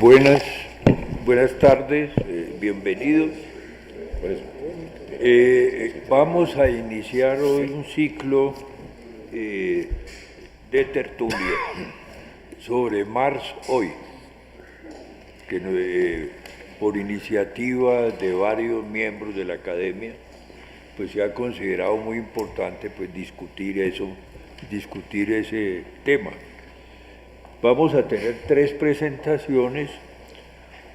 Buenas, buenas tardes, bienvenidos. Vamos a iniciar hoy un ciclo de tertulia sobre Marx hoy, que por iniciativa de varios miembros de la academia, pues se ha considerado muy importante pues discutir ese tema. Vamos a tener tres presentaciones,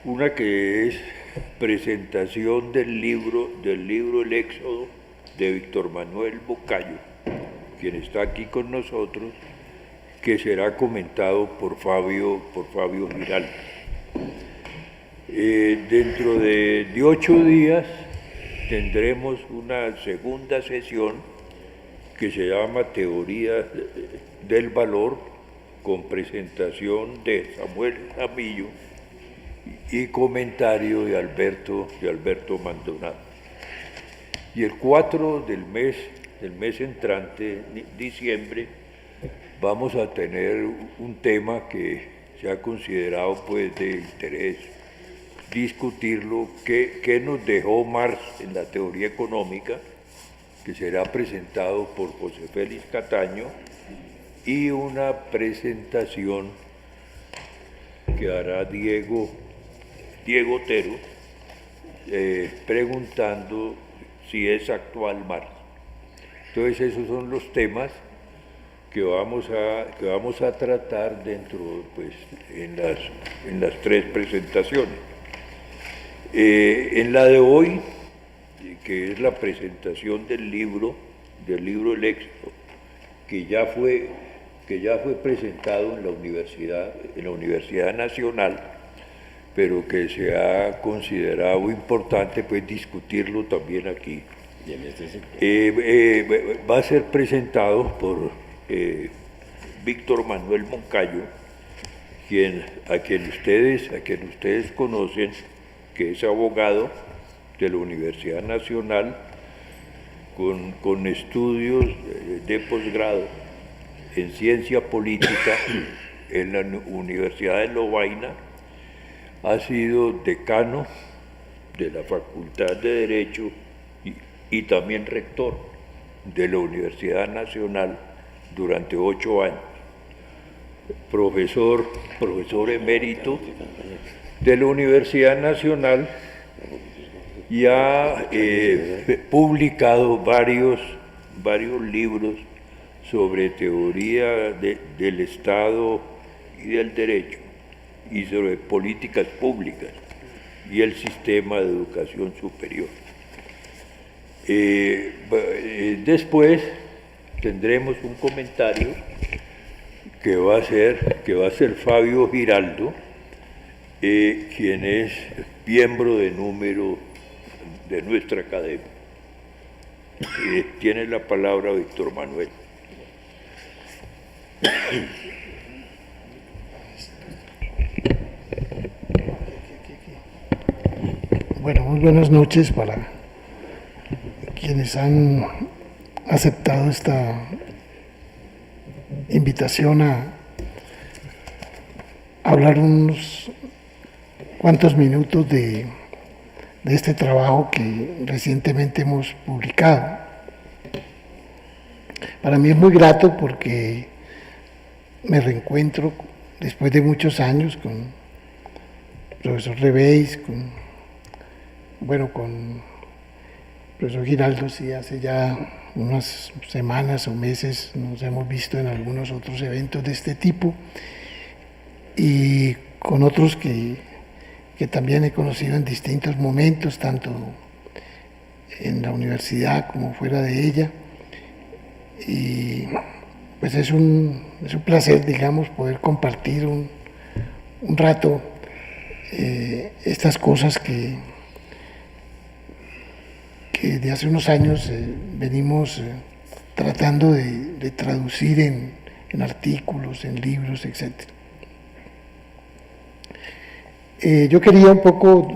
una que es presentación del libro El Éxodo de Víctor Manuel Bocayo, quien está aquí con nosotros, que será comentado por Fabio Giraldo. Dentro de 8 días tendremos una segunda sesión que se llama Teoría del Valor, con presentación de Samuel Jaramillo y comentario de Alberto Maldonado. Y el 4 del mes entrante, diciembre, vamos a tener un tema que se ha considerado pues de interés discutirlo, que nos dejó Marx en la teoría económica, que será presentado por José Félix Cataño, y una presentación que hará Diego Otero, preguntando si es actual Marx. Entonces esos son los temas que vamos a tratar dentro, pues, en las tres presentaciones. En la de hoy, que es la presentación del libro El Éxodo, que ya fue presentado en la Universidad Nacional, pero que se ha considerado importante pues discutirlo también aquí. Va a ser presentado por Víctor Manuel Moncayo, a quien ustedes conocen, que es abogado de la Universidad Nacional con estudios de posgrado en ciencia política en la Universidad de Lovaina. Ha sido decano de la Facultad de Derecho y también rector de la Universidad Nacional durante 8 años. Profesor emérito de la Universidad Nacional, y ha publicado varios libros sobre teoría del Estado y del derecho, y sobre políticas públicas y el sistema de educación superior. Después tendremos un comentario que va a ser Fabio Giraldo, quien es miembro de número de nuestra academia. Tiene la palabra Víctor Manuel. Bueno, muy buenas noches para quienes han aceptado esta invitación a hablar unos cuantos minutos de este trabajo que recientemente hemos publicado. Para mí es muy grato porque me reencuentro después de muchos años con el profesor Revéis, con el profesor Giraldo. Sí, hace ya unas semanas o meses nos hemos visto en algunos otros eventos de este tipo, y con otros que también he conocido en distintos momentos, tanto en la universidad como fuera de ella. Y pues es un placer, digamos, poder compartir un rato estas cosas que de hace unos años venimos tratando de traducir en artículos, en libros, etc. Yo quería un poco,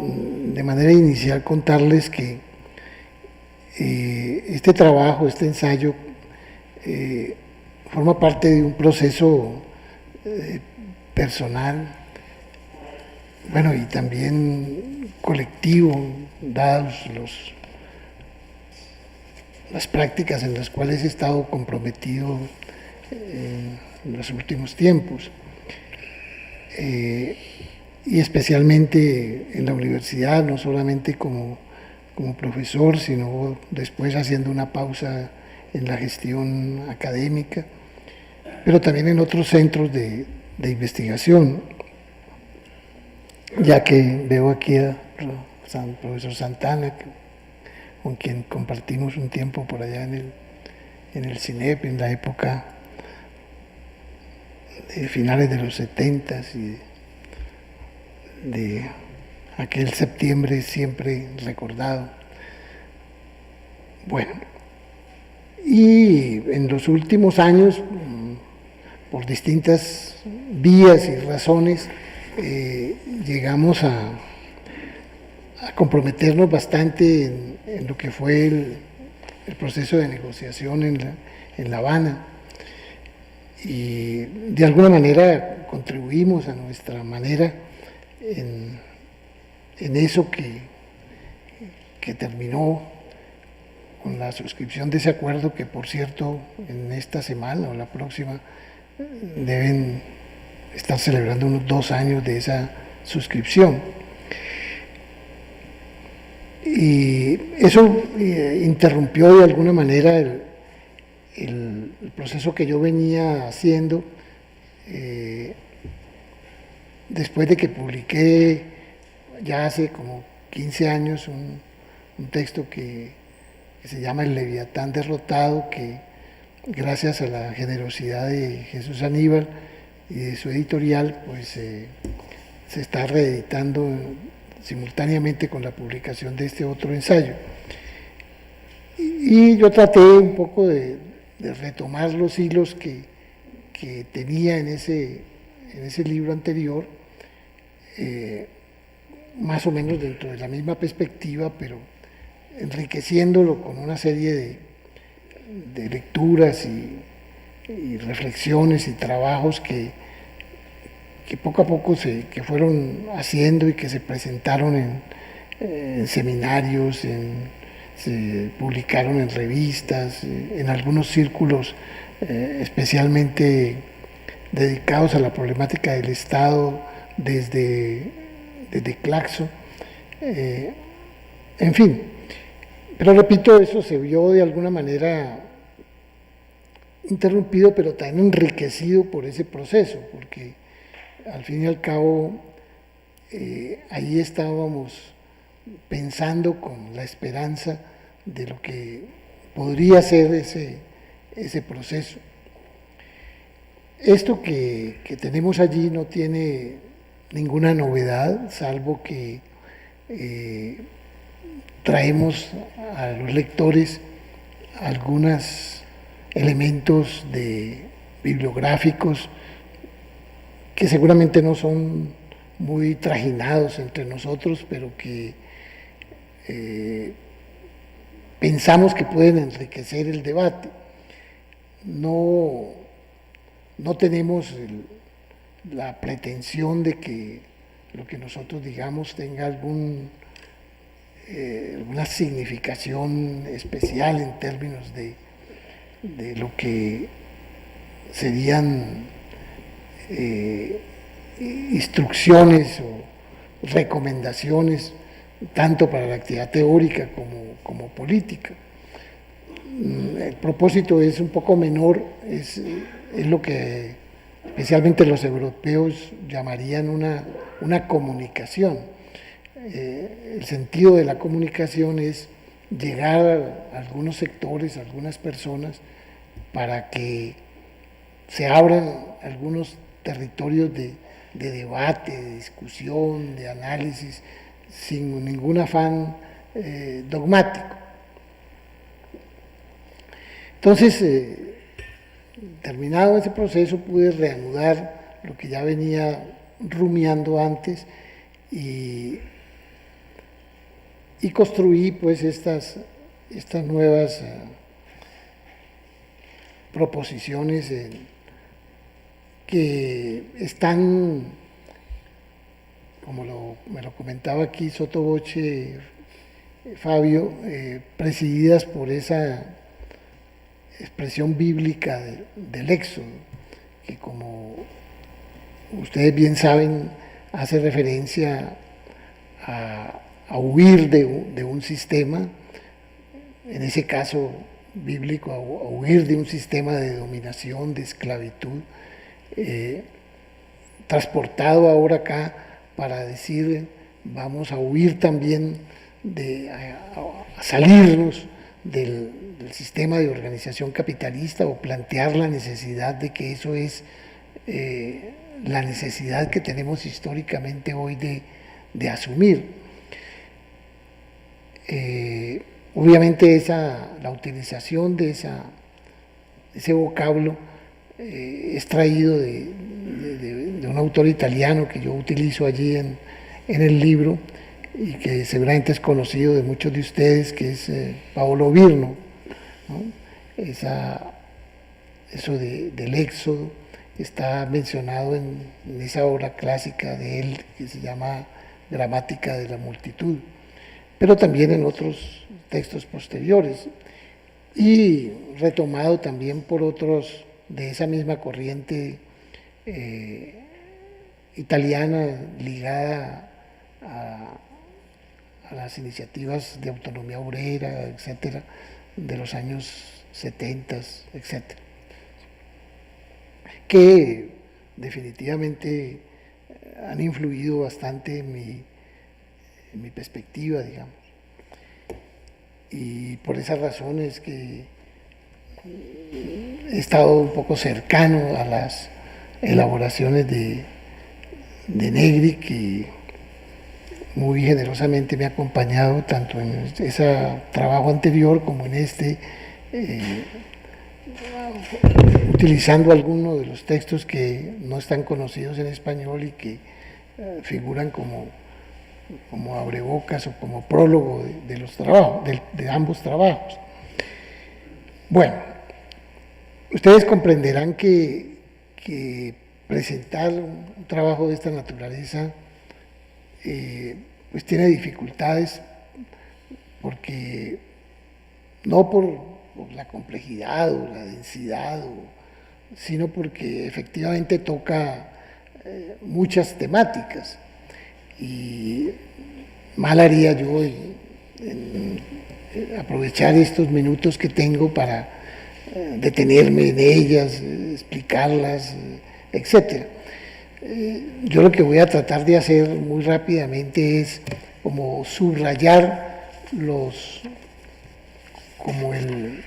de manera inicial, contarles que este trabajo, este ensayo, forma parte de un proceso personal bueno, y también colectivo, dados las prácticas en las cuales he estado comprometido en los últimos tiempos, y especialmente en la universidad, no solamente como profesor, sino después haciendo una pausa en la gestión académica, pero también en otros centros de investigación, ya que veo aquí a profesor Santana, con quien compartimos un tiempo por allá en el CINEP, en la época de finales de los 70 y de aquel septiembre siempre recordado. Bueno, y en los últimos años, por distintas vías y razones, llegamos a comprometernos bastante en lo que fue el proceso de negociación en La Habana, y de alguna manera contribuimos a nuestra manera en eso que terminó con la suscripción de ese acuerdo, que por cierto en esta semana o la próxima deben estar celebrando unos 2 años de esa suscripción. Y eso interrumpió de alguna manera el proceso que yo venía haciendo después de que publiqué ya hace como 15 años un texto que se llama El Leviatán Derrotado, que gracias a la generosidad de Jesús Aníbal y de su editorial, pues se está reeditando simultáneamente con la publicación de este otro ensayo. Y yo traté un poco de retomar los hilos que tenía en ese libro anterior, más o menos dentro de la misma perspectiva, pero enriqueciéndolo con una serie de lecturas y reflexiones y trabajos que poco a poco que fueron haciendo y que se presentaron en seminarios, se publicaron en revistas, en algunos círculos especialmente dedicados a la problemática del Estado desde Claxo, en fin. Pero repito, eso se vio de alguna manera interrumpido, pero también enriquecido por ese proceso, porque al fin y al cabo ahí estábamos pensando con la esperanza de lo que podría ser ese proceso. Esto que tenemos allí no tiene ninguna novedad, salvo que traemos a los lectores algunos elementos bibliográficos que seguramente no son muy trajinados entre nosotros, pero que pensamos que pueden enriquecer el debate. No tenemos la pretensión de que lo que nosotros digamos tenga alguna significación especial en términos de lo que serían instrucciones o recomendaciones tanto para la actividad teórica como política. El propósito es un poco menor, es lo que especialmente los europeos llamarían una comunicación. El sentido de la comunicación es llegar a algunos sectores, a algunas personas, para que se abran algunos territorios de debate, de discusión, de análisis, sin ningún afán dogmático. Entonces, terminado ese proceso, pude reanudar lo que ya venía rumiando antes y construí pues estas nuevas proposiciones que están como me lo comentaba aquí Soto Voce, Fabio, presididas por esa expresión bíblica del Éxodo, que como ustedes bien saben, hace referencia a huir de un sistema, en ese caso bíblico, a huir de un sistema de dominación, de esclavitud, transportado ahora acá para decir, vamos a huir también, a salirnos del sistema de organización capitalista, o plantear la necesidad de que eso es la necesidad que tenemos históricamente hoy de asumir. Obviamente la utilización de ese vocablo es traído de un autor italiano que yo utilizo allí en el libro, y que seguramente es conocido de muchos de ustedes, que es Paolo Virno, ¿no? Eso del Éxodo está mencionado en esa obra clásica de él que se llama Gramática de la Multitud, pero también en otros textos posteriores, y retomado también por otros de esa misma corriente italiana ligada a las iniciativas de autonomía obrera, etcétera, de los años 70, etcétera, que definitivamente han influido bastante en mi perspectiva, digamos. Y por esas razones que he estado un poco cercano a las elaboraciones de Negri, que muy generosamente me ha acompañado tanto en ese trabajo anterior como en este, utilizando algunos de los textos que no están conocidos en español y que figuran como abrebocas o como prólogo de los trabajos, de ambos trabajos. Bueno, ustedes comprenderán que presentar un trabajo de esta naturaleza pues tiene dificultades, porque no por la complejidad o la densidad, sino porque efectivamente toca muchas temáticas, y mal haría yo en aprovechar estos minutos que tengo para detenerme en ellas, explicarlas, etcétera. Yo lo que voy a tratar de hacer muy rápidamente es como subrayar como el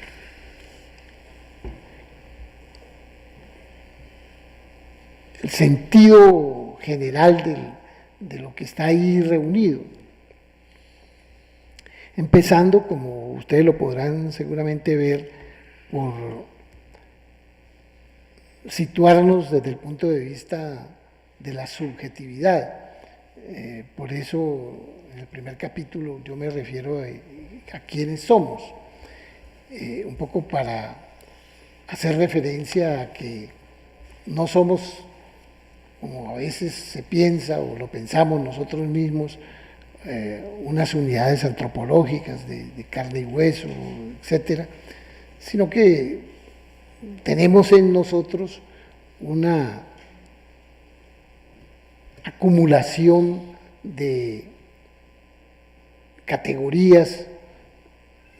sentido general de lo que está ahí reunido. Empezando, como ustedes lo podrán seguramente ver, por situarnos desde el punto de vista de la subjetividad. Por eso en el primer capítulo yo me refiero a quiénes somos, un poco para hacer referencia a que no somos, como a veces se piensa o lo pensamos nosotros mismos, unas unidades antropológicas de carne y hueso, etcétera, sino que tenemos en nosotros una acumulación de categorías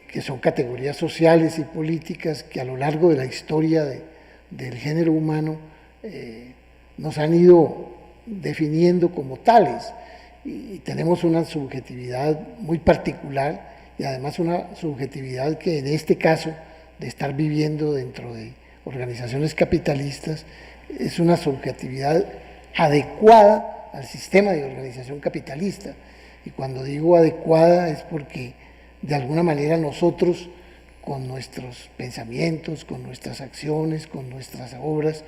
que son categorías sociales y políticas que a lo largo de la historia del género humano nos han ido definiendo como tales, y tenemos una subjetividad muy particular, y además una subjetividad que en este caso de estar viviendo dentro de organizaciones capitalistas es una subjetividad adecuada al sistema de organización capitalista. Y cuando digo adecuada es porque de alguna manera nosotros, con nuestros pensamientos, con nuestras acciones, con nuestras obras,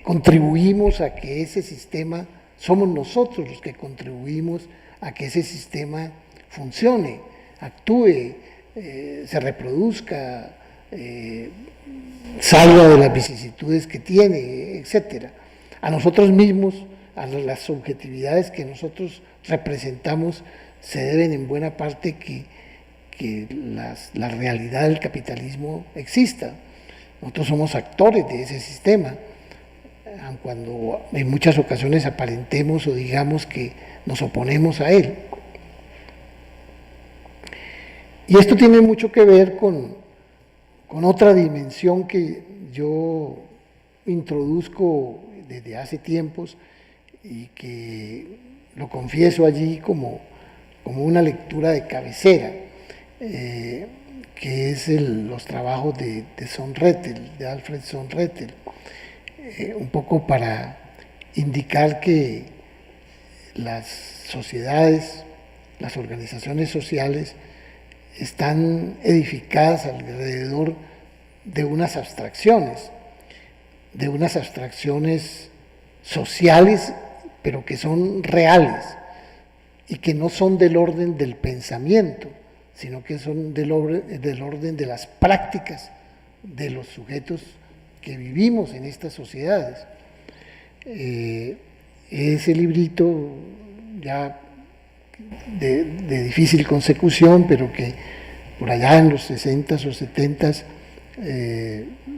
contribuimos a que ese sistema, somos nosotros los que contribuimos a que ese sistema funcione, actúe, se reproduzca, salga de las vicisitudes que tiene, etcétera. A nosotros mismos a las subjetividades que nosotros representamos se deben en buena parte que la realidad del capitalismo exista. Nosotros somos actores de ese sistema, aun cuando en muchas ocasiones aparentemos o digamos que nos oponemos a él. Y esto tiene mucho que ver con otra dimensión que yo introduzco desde hace tiempos y que lo confieso allí como una lectura de cabecera, que es los trabajos de Sonrettel, de Alfred Sonrettel, un poco para indicar que las sociedades, las organizaciones sociales están edificadas alrededor de unas abstracciones sociales, pero que son reales y que no son del orden del pensamiento, sino que son del orden de las prácticas de los sujetos que vivimos en estas sociedades. Ese librito ya de difícil consecución, pero que por allá en los 60s o 70s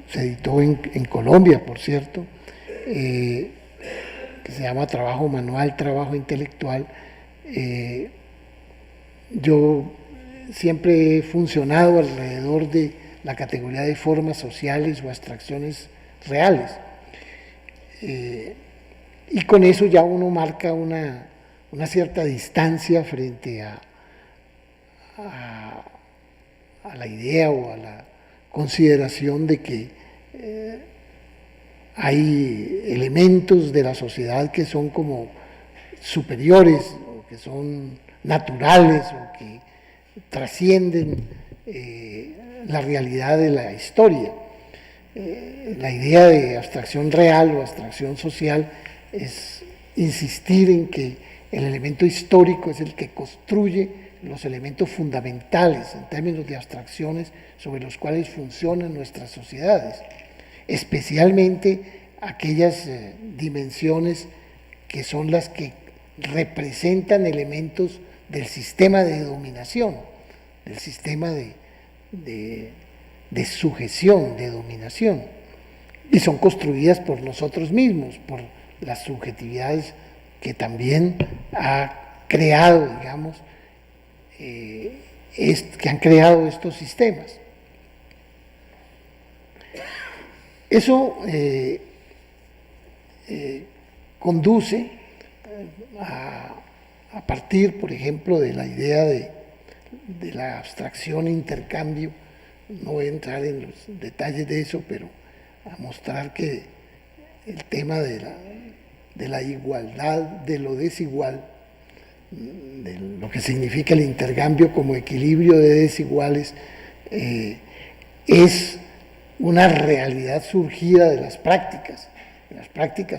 se editó en Colombia, por cierto, que se llama Trabajo Manual, Trabajo Intelectual. Yo siempre he funcionado alrededor de la categoría de formas sociales o abstracciones reales. Y con eso ya uno marca una cierta distancia frente a la idea o a la consideración de que hay elementos de la sociedad que son como superiores o que son naturales o que trascienden la realidad de la historia. La idea de abstracción real o abstracción social es insistir en que el elemento histórico es el que construye los elementos fundamentales en términos de abstracciones sobre los cuales funcionan nuestras sociedades, especialmente aquellas dimensiones que son las que representan elementos del sistema de dominación, del sistema de sujeción, de dominación, y son construidas por nosotros mismos, por las subjetividades que también ha creado, digamos, que han creado estos sistemas. Eso conduce a partir, por ejemplo, de la idea de la abstracción intercambio. No voy a entrar en los detalles de eso, pero a mostrar que el tema de la igualdad, de lo desigual, de lo que significa el intercambio como equilibrio de desiguales, es una realidad surgida de las prácticas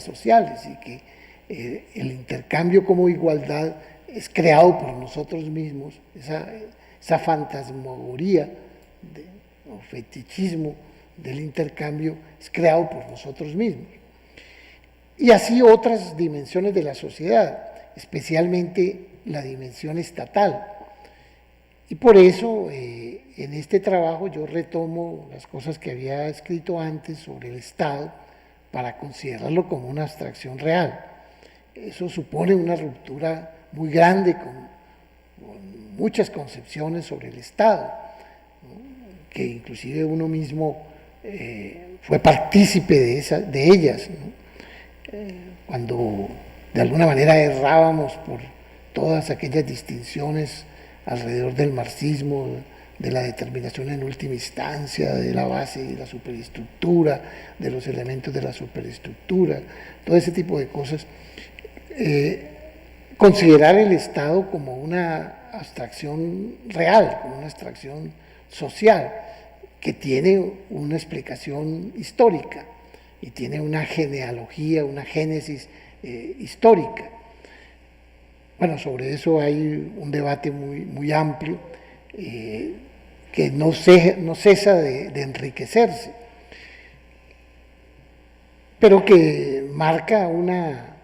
sociales, y que el intercambio como igualdad es creado por nosotros mismos, esa fantasmagoría o fetichismo del intercambio es creado por nosotros mismos. Y así otras dimensiones de la sociedad, especialmente la dimensión estatal. Y por eso en este trabajo yo retomo las cosas que había escrito antes sobre el Estado para considerarlo como una abstracción real. Eso supone una ruptura muy grande con muchas concepciones sobre el Estado, ¿no? Que inclusive uno mismo fue partícipe de ellas, ¿no? Cuando de alguna manera errábamos por todas aquellas distinciones alrededor del marxismo, de la determinación en última instancia, de la base y la superestructura, de los elementos de la superestructura, todo ese tipo de cosas. Considerar el Estado como una abstracción real, como una abstracción social, que tiene una explicación histórica y tiene una genealogía, una génesis histórica. Bueno, sobre eso hay un debate muy amplio que no cesa de enriquecerse, pero que marca una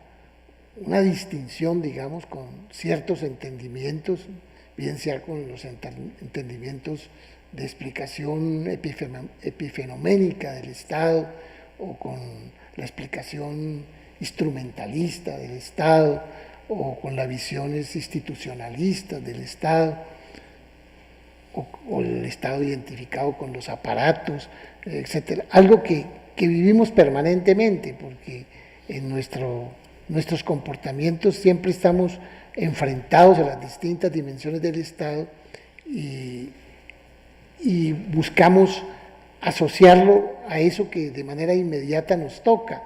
una distinción, digamos, con ciertos entendimientos, bien sea con los entendimientos de explicación epifenoménica del Estado o con la explicación instrumentalista del Estado o con las visiones institucionalistas del Estado o el Estado identificado con los aparatos, etcétera. Algo que vivimos permanentemente, porque en nuestros comportamientos siempre estamos enfrentados a las distintas dimensiones del Estado y buscamos asociarlo a eso que de manera inmediata nos toca,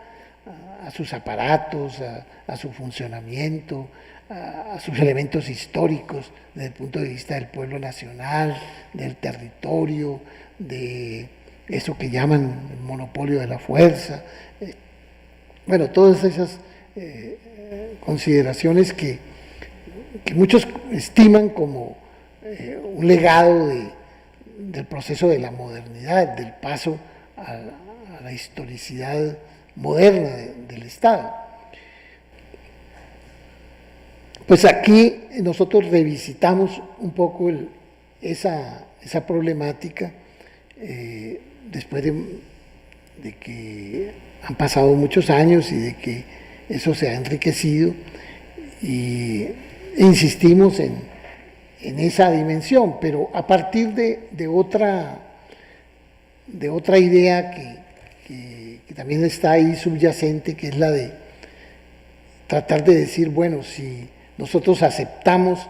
a sus aparatos, a su funcionamiento, a sus elementos históricos desde el punto de vista del pueblo nacional, del territorio, de eso que llaman el monopolio de la fuerza. Bueno, todas esas consideraciones que muchos estiman como un legado del proceso de la modernidad, del paso a la historicidad moderna del Estado. Pues aquí nosotros revisitamos un poco esa problemática después de que han pasado muchos años y de que eso se ha enriquecido, e insistimos en esa dimensión, pero a partir de otra idea que también está ahí subyacente, que es la de tratar de decir, bueno, si nosotros aceptamos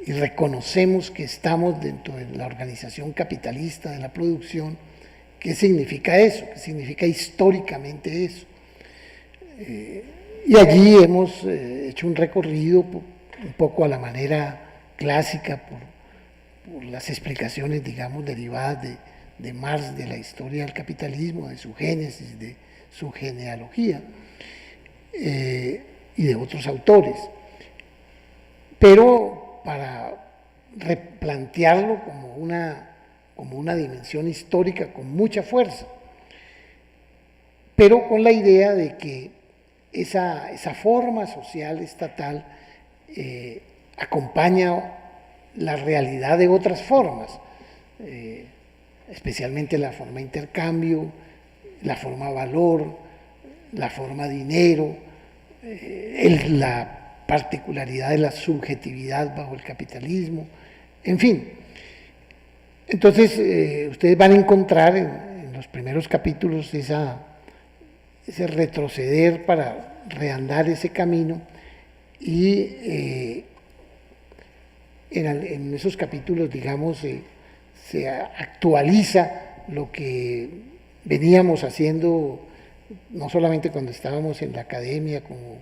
y reconocemos que estamos dentro de la organización capitalista de la producción, ¿qué significa eso? ¿Qué significa históricamente eso? Y allí hemos hecho un recorrido un poco a la manera clásica por las explicaciones, digamos, derivadas de Marx, de la historia del capitalismo, de su génesis, de su genealogía, y de otros autores. Pero para replantearlo como una dimensión histórica con mucha fuerza, pero con la idea de que esa forma social estatal acompaña la realidad de otras formas, especialmente la forma intercambio, la forma valor, la forma dinero, la particularidad de la subjetividad bajo el capitalismo, en fin. Entonces, ustedes van a encontrar en los primeros capítulos ese retroceder para reandar ese camino, y en esos capítulos, digamos, se actualiza lo que veníamos haciendo, no solamente cuando estábamos en la academia como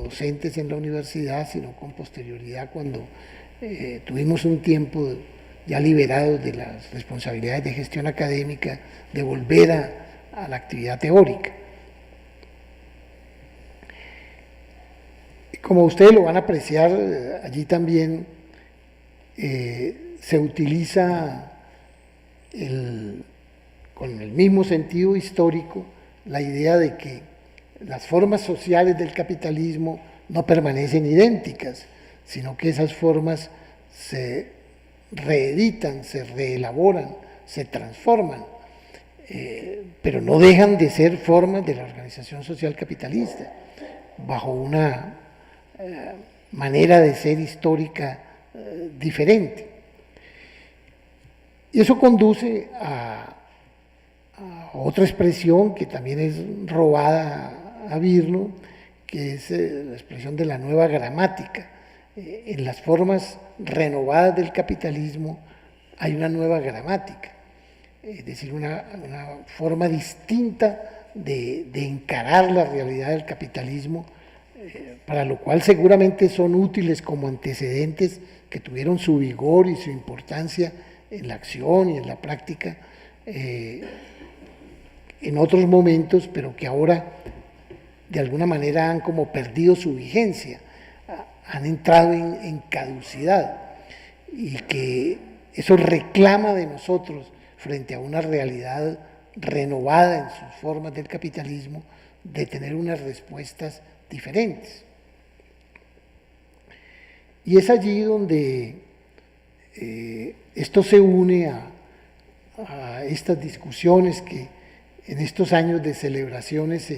docentes en la universidad, sino con posterioridad cuando tuvimos un tiempo ya liberados de las responsabilidades de gestión académica, de volver a la actividad teórica. Como ustedes lo van a apreciar, allí también se utiliza con el mismo sentido histórico la idea de que las formas sociales del capitalismo no permanecen idénticas, sino que esas formas se reeditan, se reelaboran, se transforman, pero no dejan de ser formas de la organización social capitalista, bajo una manera de ser histórica diferente. Y eso conduce a otra expresión que también es robada a Virno, que es la expresión de la nueva gramática. En las formas renovadas del capitalismo hay una nueva gramática, es decir, una forma distinta de encarar la realidad del capitalismo, para lo cual seguramente son útiles como antecedentes que tuvieron su vigor y su importancia en la acción y en la práctica en otros momentos, pero que ahora de alguna manera han como perdido su vigencia, han entrado en caducidad, y que eso reclama de nosotros, frente a una realidad renovada en sus formas del capitalismo, de tener unas respuestas diferentes. Y es allí donde esto se une a estas discusiones que en estos años de celebraciones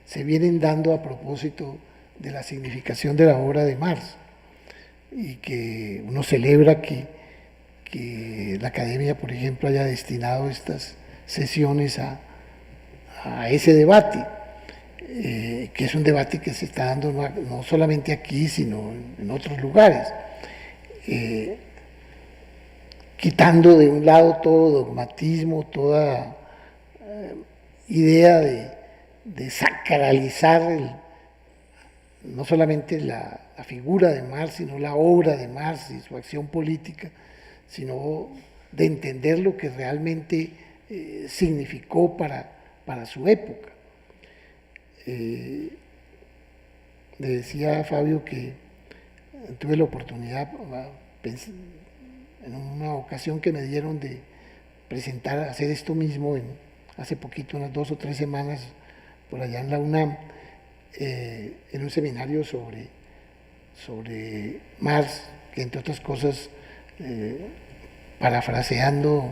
se vienen dando a propósito de la significación de la obra de Marx, y que uno celebra que la academia, por ejemplo, haya destinado estas sesiones a ese debate, que es un debate que se está dando no solamente aquí, sino en otros lugares, quitando de un lado todo dogmatismo, toda idea de sacralizar no solamente la figura de Marx, sino la obra de Marx y su acción política, sino de entender lo que realmente significó para su época. Le decía a Fabio que tuve la oportunidad, en una ocasión que me dieron de presentar, hacer esto mismo hace poquito, unas 2 o 3 semanas, por allá en la UNAM, en un seminario sobre Marx, que entre otras cosas, parafraseando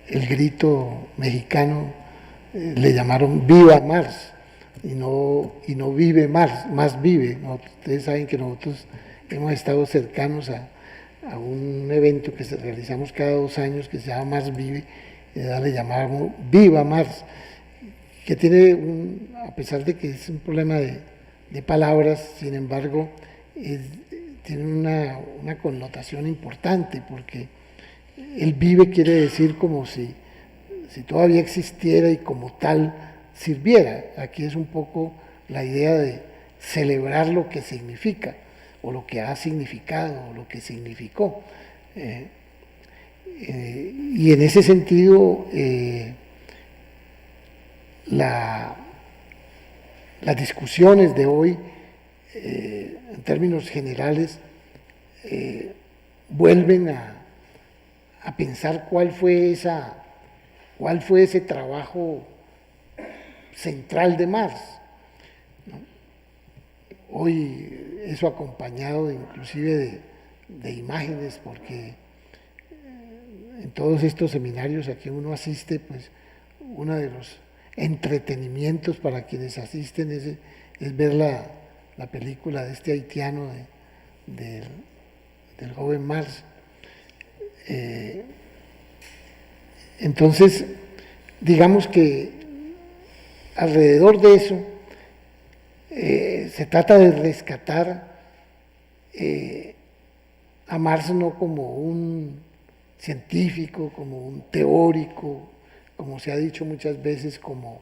el grito mexicano, le llamaron Viva Marx, y no vive Marx, más vive. Ustedes saben que nosotros hemos estado cercanos a un evento que realizamos cada 2 años que se llama Marx Vive, y le llamamos Viva Marx, que tiene, a pesar de que es un problema de palabras, sin embargo, tiene una connotación importante, porque el vive quiere decir como si todavía existiera y como tal sirviera. Aquí es un poco la idea de celebrar lo que significa, o lo que ha significado, o lo que significó. Y en ese sentido, las discusiones de hoy, en términos generales, vuelven a pensar cuál fue ese trabajo central de Marx, ¿no? Hoy eso acompañado inclusive de imágenes, porque en todos estos seminarios a que uno asiste, pues uno de los entretenimientos para quienes asisten es ver la película de este haitiano del joven Marx. Entonces, digamos que alrededor de eso se trata de rescatar a Marx no como un científico, como un teórico, como se ha dicho muchas veces, como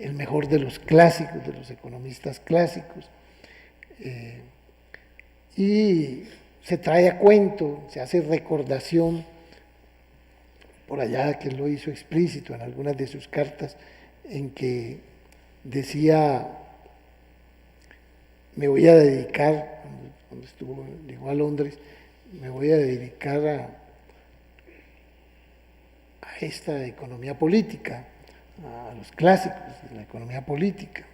el mejor de los clásicos, de los economistas clásicos. Y se trae a cuento, se hace recordación, por allá que él lo hizo explícito en algunas de sus cartas, en que decía: me voy a dedicar, cuando llegó a Londres, me voy a dedicar a esta economía política, a los clásicos de la economía política,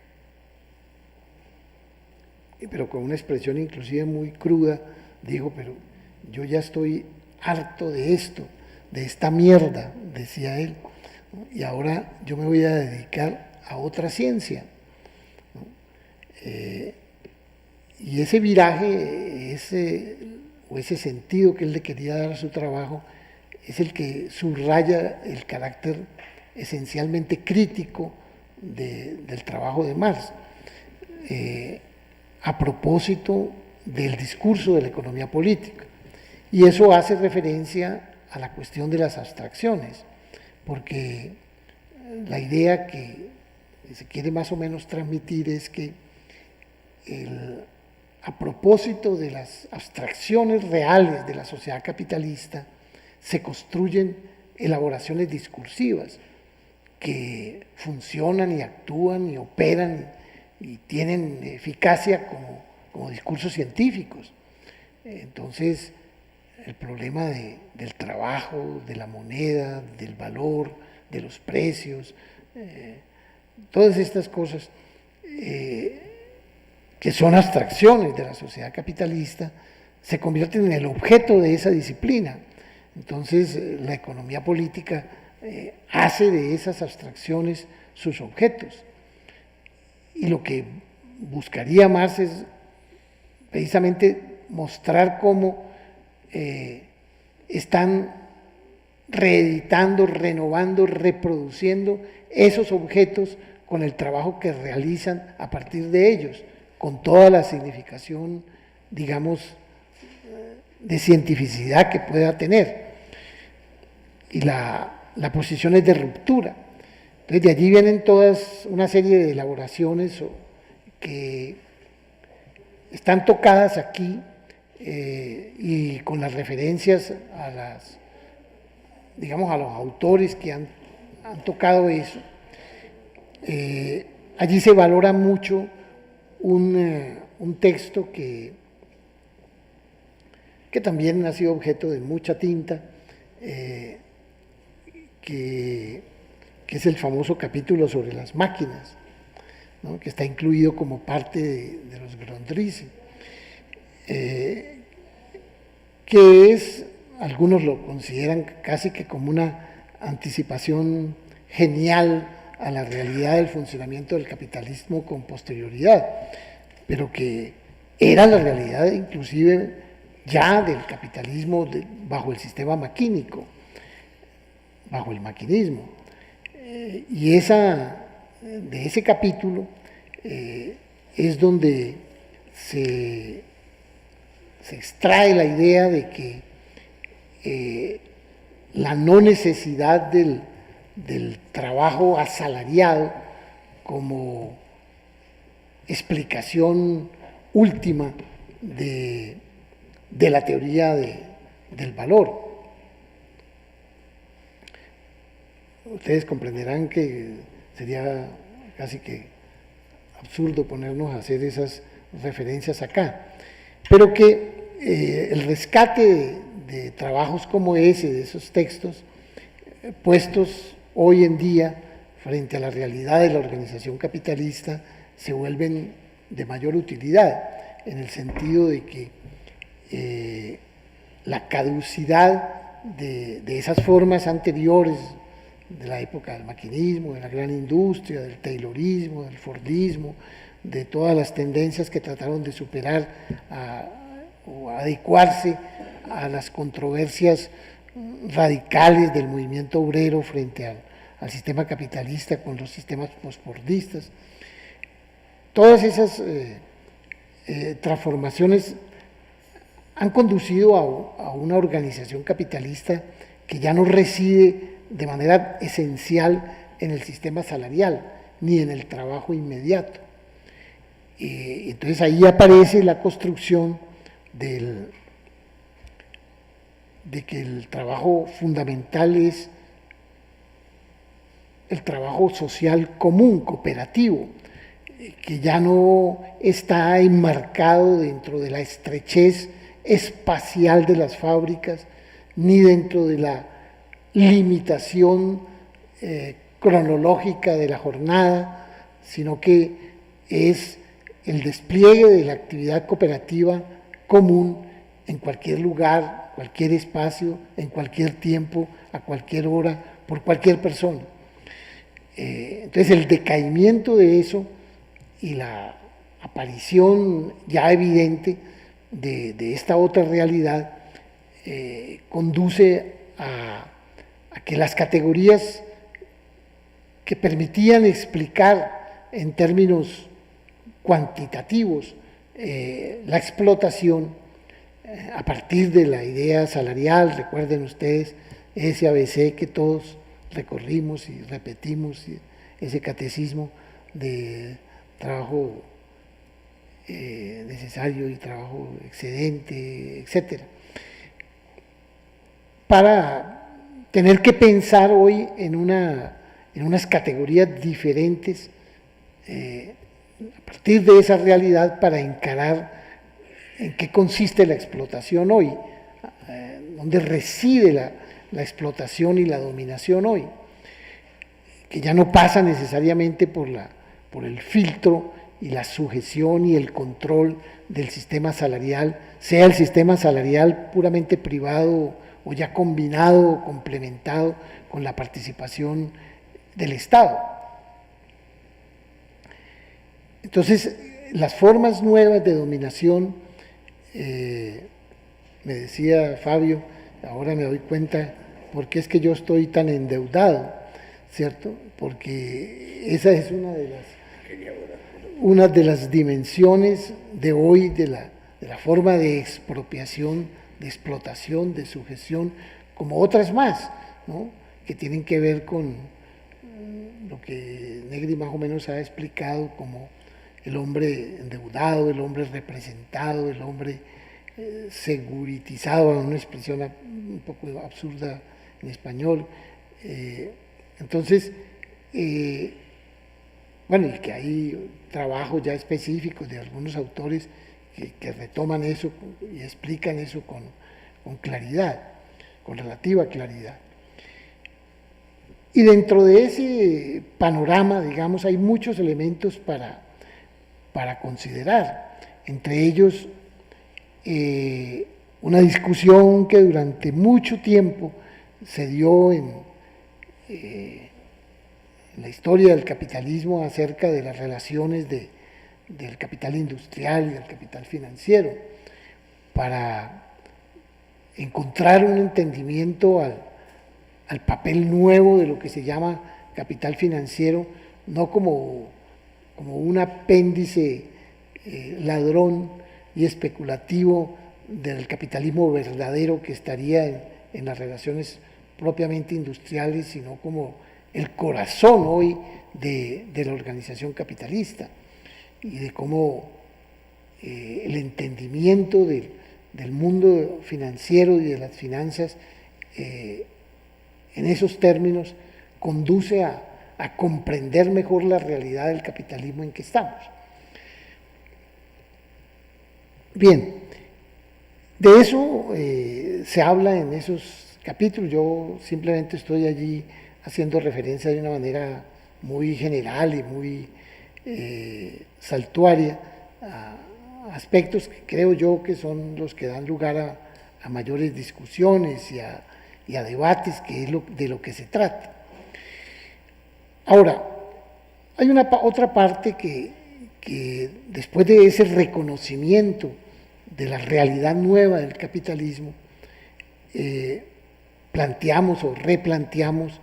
pero con una expresión inclusive muy cruda, dijo: pero yo ya estoy harto de esto, de esta mierda, decía él, ¿no? Y ahora yo me voy a dedicar a otra ciencia, ¿no? Y ese viraje, ese sentido que él le quería dar a su trabajo, es el que subraya el carácter esencialmente crítico del trabajo de Marx, a propósito del discurso de la economía política. Y eso hace referencia a la cuestión de las abstracciones, porque la idea que se quiere más o menos transmitir es que a propósito de las abstracciones reales de la sociedad capitalista, se construyen elaboraciones discursivas que funcionan y actúan y operan y tienen eficacia como discursos científicos. Entonces, el problema del trabajo, de la moneda, del valor, de los precios, todas estas cosas que son abstracciones de la sociedad capitalista, se convierten en el objeto de esa disciplina. Entonces, la economía política hace de esas abstracciones sus objetos. Y lo que buscaría más es precisamente mostrar cómo están reeditando, renovando, reproduciendo esos objetos con el trabajo que realizan a partir de ellos, con toda la significación, digamos, de cientificidad que pueda tener. Y la posición es de ruptura. Entonces, de allí vienen todas una serie de elaboraciones que están tocadas aquí y con las referencias a digamos, a los autores que han tocado eso. Allí se valora mucho un texto que también ha sido objeto de mucha tinta, que es el famoso capítulo sobre las máquinas, ¿no? Que está incluido como parte de los Grundrisse, que es, algunos lo consideran casi que como una anticipación genial a la realidad del funcionamiento del capitalismo con posterioridad, pero que era la realidad inclusive ya del capitalismo bajo el sistema maquínico, bajo el maquinismo. Y de ese capítulo es donde se extrae la idea de que la no necesidad del trabajo asalariado como explicación última de la teoría del valor. Ustedes comprenderán que sería casi que absurdo ponernos a hacer esas referencias acá, pero que el rescate de trabajos como ese, de esos textos, puestos hoy en día frente a la realidad de la organización capitalista, se vuelven de mayor utilidad, en el sentido de que la caducidad de esas formas anteriores de la época del maquinismo, de la gran industria, del taylorismo, del fordismo, de todas las tendencias que trataron de superar o adecuarse a las controversias radicales del movimiento obrero frente al sistema capitalista con los sistemas posfordistas. Todas esas transformaciones han conducido a una organización capitalista que ya no reside de manera esencial en el sistema salarial ni en el trabajo inmediato. Entonces ahí aparece la construcción de que el trabajo fundamental es el trabajo social común, cooperativo, que ya no está enmarcado dentro de la estrechez espacial de las fábricas, ni dentro de la limitación cronológica de la jornada, sino que es el despliegue de la actividad cooperativa común en cualquier lugar, cualquier espacio, en cualquier tiempo, a cualquier hora, por cualquier persona. Entonces el decaimiento de eso y la aparición ya evidente de esta otra realidad conduce a que las categorías que permitían explicar en términos cuantitativos la explotación a partir de la idea salarial, recuerden ustedes ese ABC que todos recorrimos y repetimos, ese catecismo de trabajo necesario y trabajo excedente, etcétera, para tener que pensar hoy en unas categorías diferentes a partir de esa realidad para encarar en qué consiste la explotación hoy, dónde reside la explotación y la dominación hoy, que ya no pasa necesariamente por el filtro y la sujeción y el control del sistema salarial, sea el sistema salarial puramente privado o ya combinado o complementado con la participación del Estado. Entonces, las formas nuevas de dominación, me decía Fabio, ahora me doy cuenta por qué es que yo estoy tan endeudado, ¿cierto? Porque esa es una de las dimensiones de hoy de la forma de expropiación, de explotación, de sujeción, como otras más, ¿no? Que tienen que ver con lo que Negri más o menos ha explicado como el hombre endeudado, el hombre representado, el hombre seguritizado, una expresión un poco absurda en español. Entonces, bueno, y que hay trabajos ya específicos de algunos autores que retoman eso y explican eso con claridad, con relativa claridad. Y dentro de ese panorama, digamos, hay muchos elementos para considerar, entre ellos una discusión que durante mucho tiempo se dio en la historia del capitalismo acerca de las relaciones del capital industrial y del capital financiero, para encontrar un entendimiento al papel nuevo de lo que se llama capital financiero, no como un apéndice ladrón y especulativo del capitalismo verdadero que estaría en las relaciones propiamente industriales, sino como el corazón hoy de la organización capitalista, y de cómo el entendimiento del mundo financiero y de las finanzas en esos términos conduce a comprender mejor la realidad del capitalismo en que estamos. Bien, de eso se habla en esos capítulos. Yo simplemente estoy allí haciendo referencia de una manera muy general y muy saltuaria a aspectos que creo yo que son los que dan lugar a mayores discusiones y a debates, que es de lo que se trata. Ahora, hay otra parte que después de ese reconocimiento de la realidad nueva del capitalismo, planteamos o replanteamos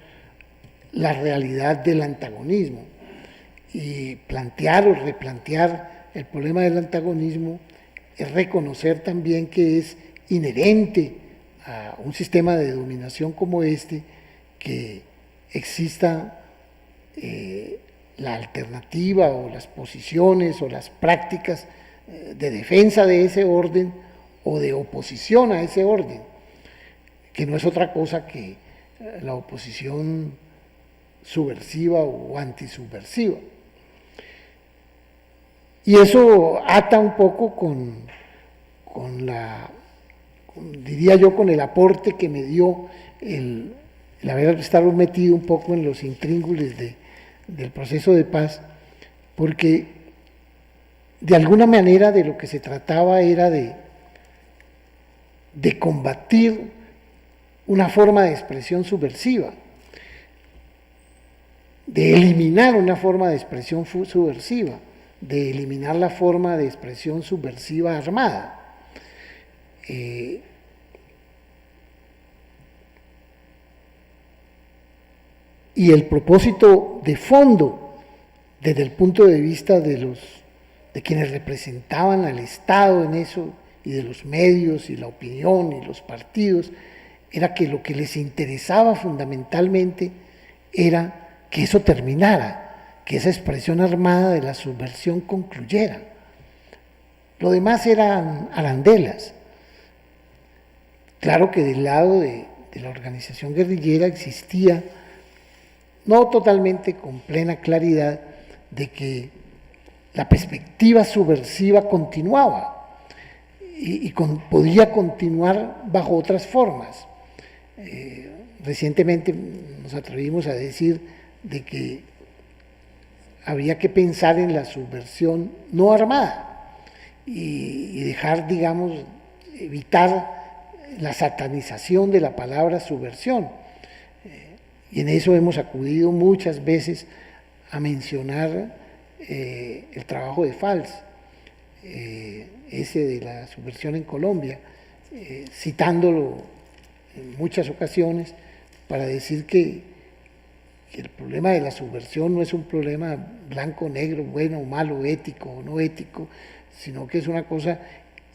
la realidad del antagonismo. Y plantear o replantear el problema del antagonismo es reconocer también que es inherente a un sistema de dominación como este que exista la alternativa o las posiciones o las prácticas de defensa de ese orden o de oposición a ese orden, que no es otra cosa que la oposición subversiva o antisubversiva. Y eso ata un poco diría yo, con el aporte que me dio el haber estado metido un poco en los intríngulis del proceso de paz, porque de alguna manera de lo que se trataba era de combatir una forma de expresión subversiva, de eliminar una forma de expresión subversiva, de eliminar la forma de expresión subversiva armada. Y el propósito de fondo, desde el punto de vista de quienes representaban al Estado en eso, y de los medios, y la opinión, y los partidos, era que lo que les interesaba fundamentalmente era que eso terminara, que esa expresión armada de la subversión concluyera. Lo demás eran arandelas. Claro que del lado de la organización guerrillera existía, no totalmente con plena claridad, de que la perspectiva subversiva continuaba y podía continuar bajo otras formas. Recientemente nos atrevimos a decir de que habría que pensar en la subversión no armada y dejar, digamos, evitar la satanización de la palabra subversión. Y en eso hemos acudido muchas veces a mencionar el trabajo de Fals, ese de la subversión en Colombia, citándolo en muchas ocasiones para decir que el problema de la subversión no es un problema blanco, negro, bueno o malo, ético o no ético, sino que es una cosa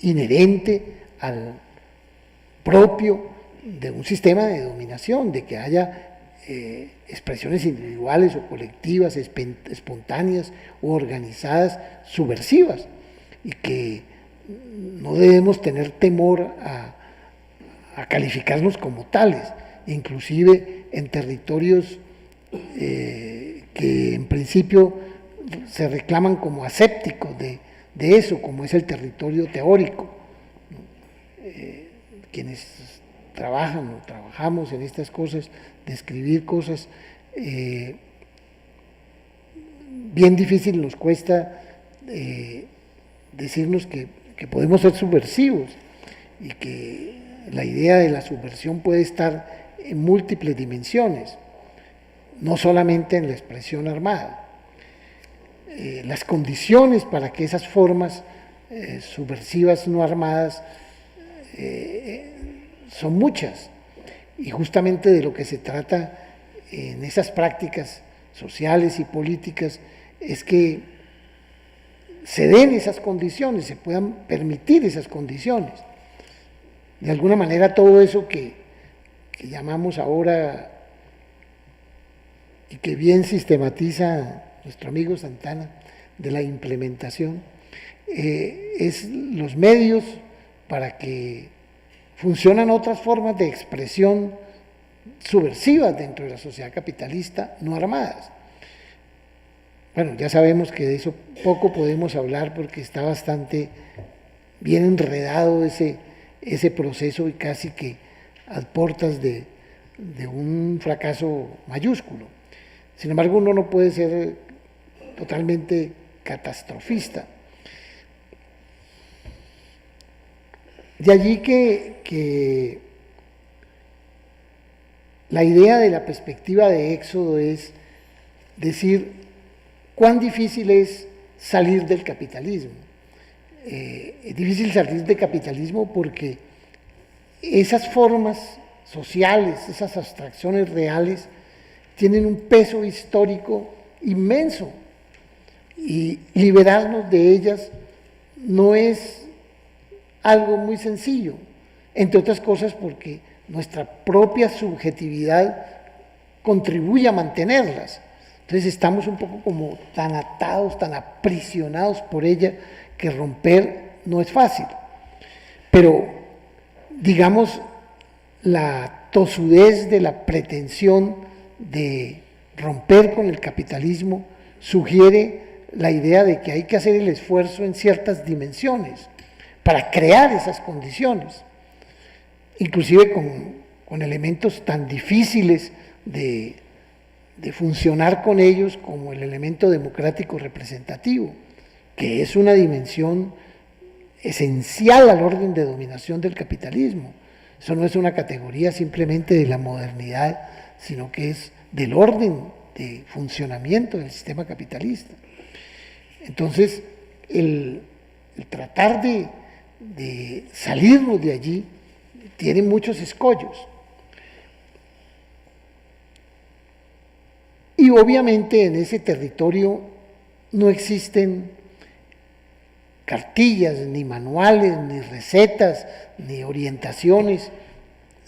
inherente al propio de un sistema de dominación, de que haya expresiones individuales o colectivas, espontáneas o organizadas, subversivas, y que no debemos tener temor a calificarnos como tales, inclusive en territorios que en principio se reclaman como asépticos de eso, como es el territorio teórico. Quienes trabajan o trabajamos en estas cosas, de escribir cosas, bien difícil nos cuesta decirnos que podemos ser subversivos y que la idea de la subversión puede estar en múltiples dimensiones, no solamente en la expresión armada. Las condiciones para que esas formas subversivas no armadas son muchas, y justamente de lo que se trata en esas prácticas sociales y políticas es que se den esas condiciones, se puedan permitir esas condiciones. De alguna manera todo eso que llamamos ahora y que bien sistematiza nuestro amigo Santana de la implementación, es los medios para que funcionan otras formas de expresión subversivas dentro de la sociedad capitalista no armadas. Bueno, ya sabemos que de eso poco podemos hablar porque está bastante bien enredado ese proceso y casi que a puertas de un fracaso mayúsculo. Sin embargo, uno no puede ser totalmente catastrofista. De allí que la idea de la perspectiva de Éxodo es decir cuán difícil es salir del capitalismo. Es difícil salir del capitalismo porque esas formas sociales, esas abstracciones reales, tienen un peso histórico inmenso y liberarnos de ellas no es algo muy sencillo, entre otras cosas porque nuestra propia subjetividad contribuye a mantenerlas. Entonces estamos un poco como tan atados, tan aprisionados por ella, que romper no es fácil. Pero, digamos, la tosudez de la pretensión de romper con el capitalismo sugiere la idea de que hay que hacer el esfuerzo en ciertas dimensiones para crear esas condiciones, inclusive con elementos tan difíciles de funcionar con ellos como el elemento democrático representativo, que es una dimensión esencial al orden de dominación del capitalismo. Eso no es una categoría simplemente de la modernidad, sino que es del orden de funcionamiento del sistema capitalista. Entonces, el tratar de salirnos de allí tiene muchos escollos. Y obviamente en ese territorio no existen cartillas, ni manuales, ni recetas, ni orientaciones,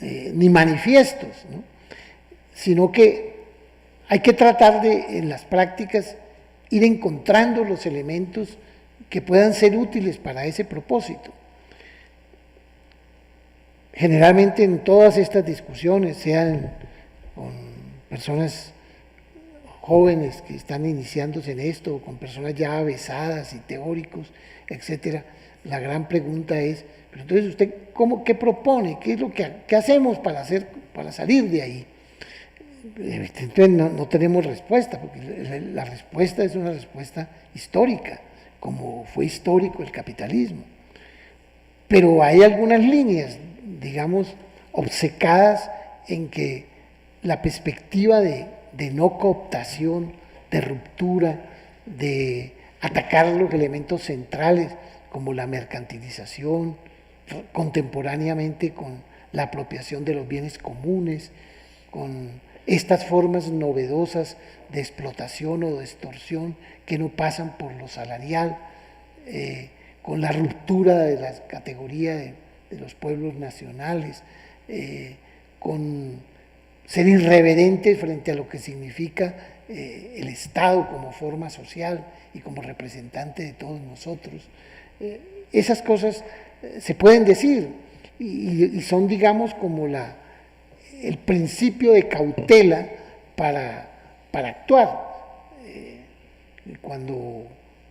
ni manifiestos, ¿no? Sino que hay que tratar de, en las prácticas, ir encontrando los elementos que puedan ser útiles para ese propósito. Generalmente en todas estas discusiones, sean con personas jóvenes que están iniciándose en esto, o con personas ya avesadas y teóricos, etcétera, la gran pregunta es, pero entonces usted, ¿qué propone? ¿Qué es lo que hacemos para salir de ahí? evidentemente no tenemos respuesta, porque la respuesta es una respuesta histórica, como fue histórico el capitalismo. Pero hay algunas líneas, digamos, obcecadas en que la perspectiva de no cooptación, de ruptura, de atacar los elementos centrales como la mercantilización, contemporáneamente con la apropiación de los bienes comunes, con estas formas novedosas de explotación o de extorsión que no pasan por lo salarial, con la ruptura de la categoría de los pueblos nacionales, con ser irreverentes frente a lo que significa el Estado como forma social y como representante de todos nosotros. Esas cosas se pueden decir y son, digamos, como el principio de cautela para actuar. Cuando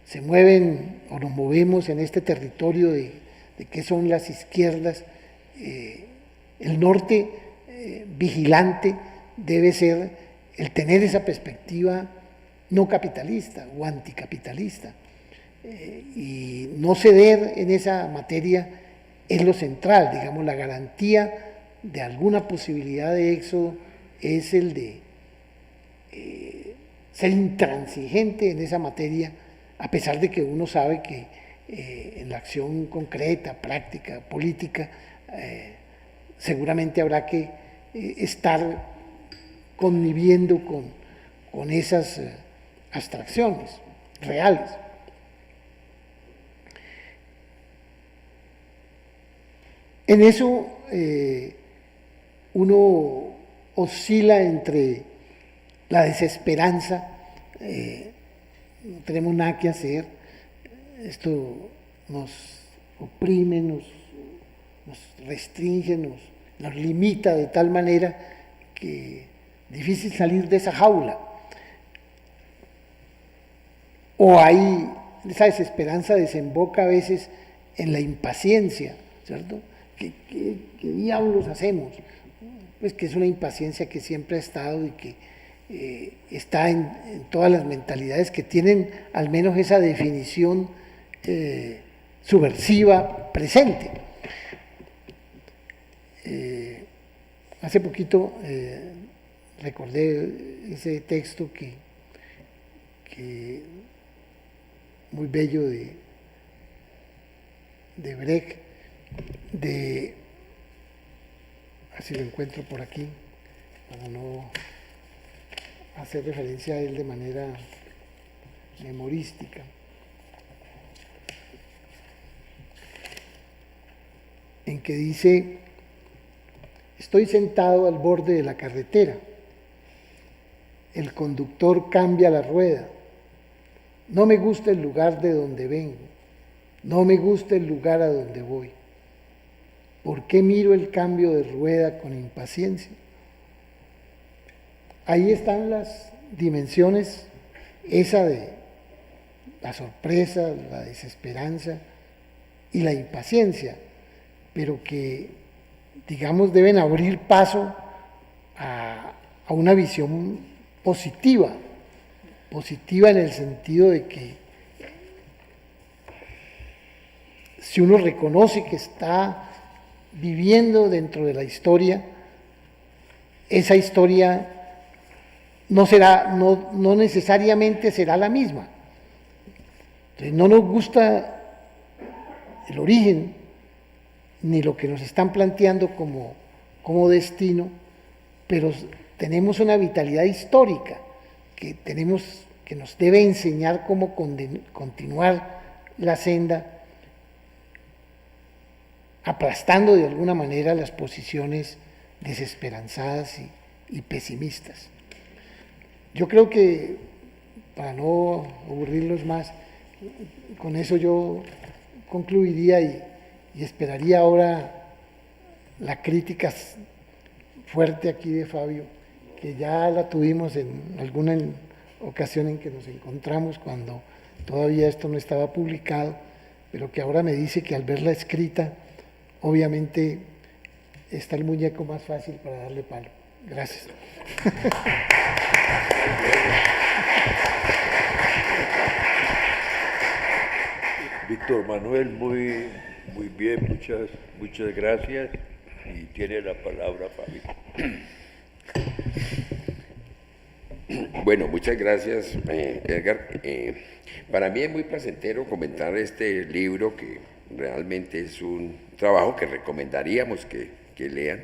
se mueven o nos movemos en este territorio de qué son las izquierdas, el norte vigilante debe ser el tener esa perspectiva no capitalista o anticapitalista, y no ceder en esa materia es lo central. Digamos, la garantía de alguna posibilidad de éxodo es el de ser intransigente en esa materia, a pesar de que uno sabe que en la acción concreta, práctica, política, seguramente habrá que estar conviviendo con esas abstracciones reales. En eso uno oscila entre la desesperanza, no tenemos nada que hacer, esto nos oprime, nos restringe, nos limita de tal manera que es difícil salir de esa jaula. O hay esa desesperanza desemboca a veces en la impaciencia, ¿cierto? ¿Qué diablos hacemos? Pues que es una impaciencia que siempre ha estado y que está en todas las mentalidades que tienen al menos esa definición subversiva presente. Hace poquito recordé ese texto que muy bello de Brecht, así lo encuentro por aquí, para no hacer referencia a él de manera memorística, en que dice: estoy sentado al borde de la carretera, el conductor cambia la rueda, no me gusta el lugar de donde vengo, no me gusta el lugar a donde voy. ¿Por qué miro el cambio de rueda con impaciencia? Ahí están las dimensiones, esa de la sorpresa, la desesperanza y la impaciencia, pero que, digamos, deben abrir paso a una visión positiva en el sentido de que si uno reconoce que está viviendo dentro de la historia, esa historia no necesariamente será la misma. Entonces, no nos gusta el origen ni lo que nos están planteando como destino, pero tenemos una vitalidad histórica que nos debe enseñar cómo continuar la senda, aplastando de alguna manera las posiciones desesperanzadas y pesimistas. Yo creo que, para no aburrirlos más, con eso yo concluiría y esperaría ahora la crítica fuerte aquí de Fabio, que ya la tuvimos en alguna ocasión en que nos encontramos cuando todavía esto no estaba publicado, pero que ahora me dice que al verla escrita, obviamente está el muñeco más fácil para darle palo. Gracias. Víctor Manuel, muy bien, muchas gracias. Y tiene la palabra Fabio. Bueno, muchas gracias, Edgar. Para mí es muy placentero comentar este libro, que realmente es un trabajo que recomendaríamos que lean,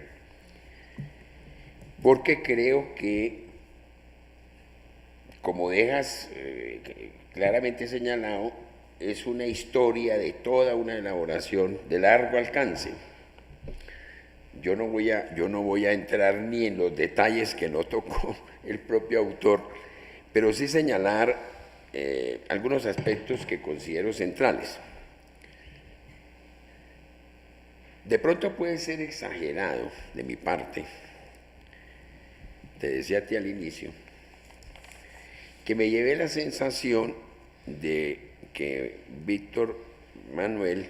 porque creo que, como dejas claramente señalado, es una historia de toda una elaboración de largo alcance. Yo no voy a entrar ni en los detalles que no tocó el propio autor, pero sí señalar algunos aspectos que considero centrales. De pronto puede ser exagerado de mi parte, te decía a ti al inicio, que me llevé la sensación de que Víctor Manuel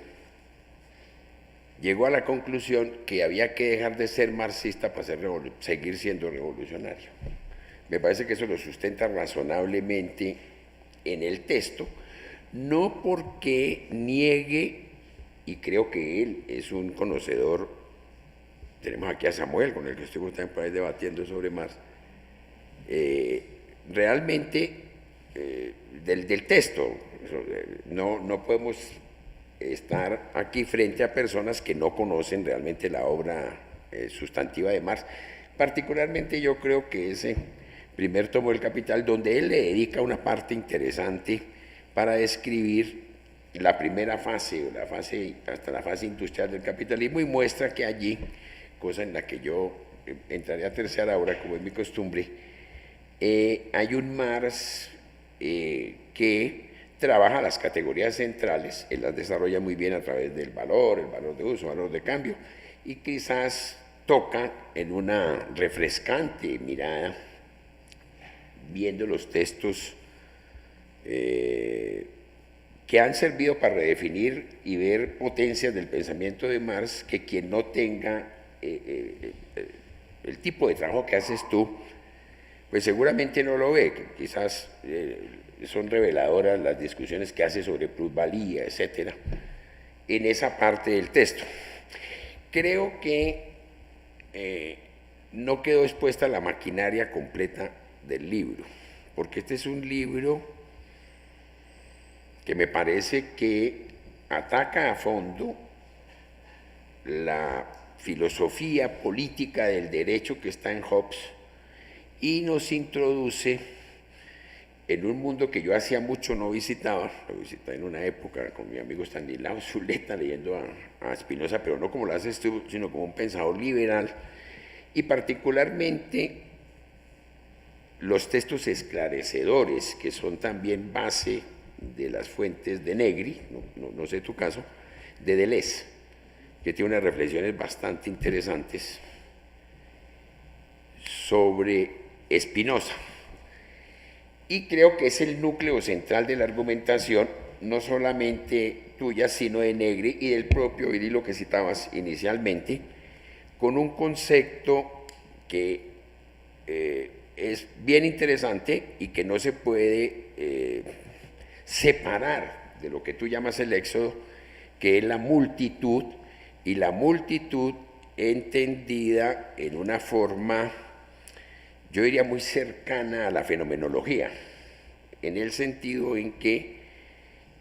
llegó a la conclusión que había que dejar de ser marxista para seguir siendo revolucionario. Me parece que eso lo sustenta razonablemente en el texto, no porque niegue, y creo que él es un conocedor. Tenemos aquí a Samuel, con el que estoy también por ahí debatiendo sobre Marx, realmente del texto. No podemos estar aquí frente a personas que no conocen realmente la obra sustantiva de Marx. Particularmente yo creo que ese primer tomo del Capital, donde él le dedica una parte interesante para describir la primera fase, hasta la fase industrial del capitalismo, y muestra que allí, cosa en la que yo entraré a terciar ahora, como es mi costumbre, hay un Marx que trabaja las categorías centrales, él las desarrolla muy bien a través del valor, el valor de uso, el valor de cambio, y quizás toca en una refrescante mirada, viendo los textos que han servido para redefinir y ver potencias del pensamiento de Marx, que quien no tenga el tipo de trabajo que haces tú, pues seguramente no lo ve. Quizás son reveladoras las discusiones que hace sobre plusvalía, etcétera, en esa parte del texto. Creo que no quedó expuesta la maquinaria completa del libro, porque este es un libro que me parece que ataca a fondo la filosofía política del derecho que está en Hobbes y nos introduce en un mundo que yo hacía mucho no visitaba. Lo visité en una época con mi amigo Stanislao Zuleta leyendo a Spinoza, pero no como lo haces tú, sino como un pensador liberal, y particularmente los textos esclarecedores, que son también base de las fuentes de Negri, no sé tu caso, de Deleuze, que tiene unas reflexiones bastante interesantes sobre Spinoza. Y creo que es el núcleo central de la argumentación, no solamente tuya, sino de Negri y del propio Virilo que citabas inicialmente, con un concepto que es bien interesante y que no se puede separar de lo que tú llamas el éxodo, que es la multitud, y la multitud entendida en una forma, yo diría, muy cercana a la fenomenología, en el sentido en que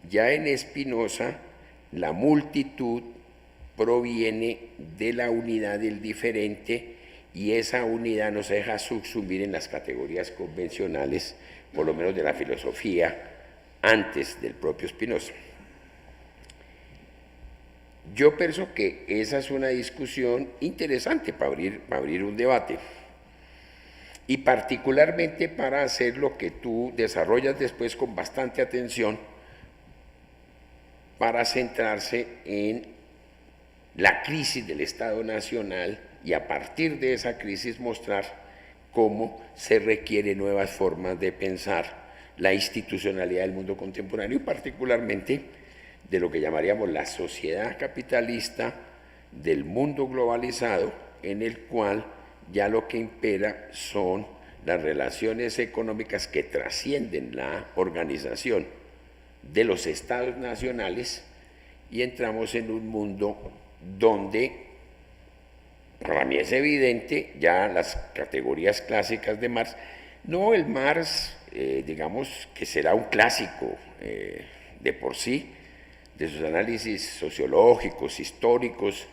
ya en Spinoza la multitud proviene de la unidad del diferente, y esa unidad no se deja subsumir en las categorías convencionales, por lo menos de la filosofía, antes del propio Spinoza. Yo pienso que esa es una discusión interesante para abrir un debate, y particularmente para hacer lo que tú desarrollas después con bastante atención, para centrarse en la crisis del Estado Nacional y a partir de esa crisis mostrar cómo se requieren nuevas formas de pensar la institucionalidad del mundo contemporáneo y particularmente de lo que llamaríamos la sociedad capitalista del mundo globalizado, en el cual ya lo que impera son las relaciones económicas que trascienden la organización de los estados nacionales y entramos en un mundo donde, para mí es evidente, ya las categorías clásicas de Marx, no el Marx, digamos, que será un clásico de por sí, de sus análisis sociológicos, históricos,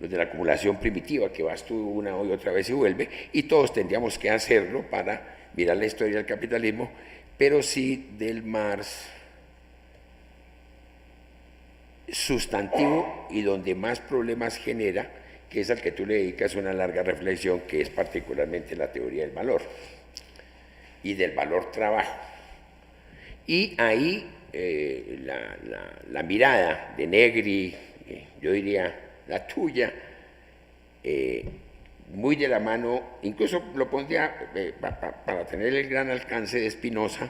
los de la acumulación primitiva, que vas tú una y otra vez y vuelve, y todos tendríamos que hacerlo para mirar la historia del capitalismo, pero sí del Marx sustantivo y donde más problemas genera, que es al que tú le dedicas una larga reflexión, que es particularmente la teoría del valor y del valor trabajo. Y ahí la mirada de Negri, yo diría la tuya, muy de la mano, incluso lo pondría para tener el gran alcance de Spinoza,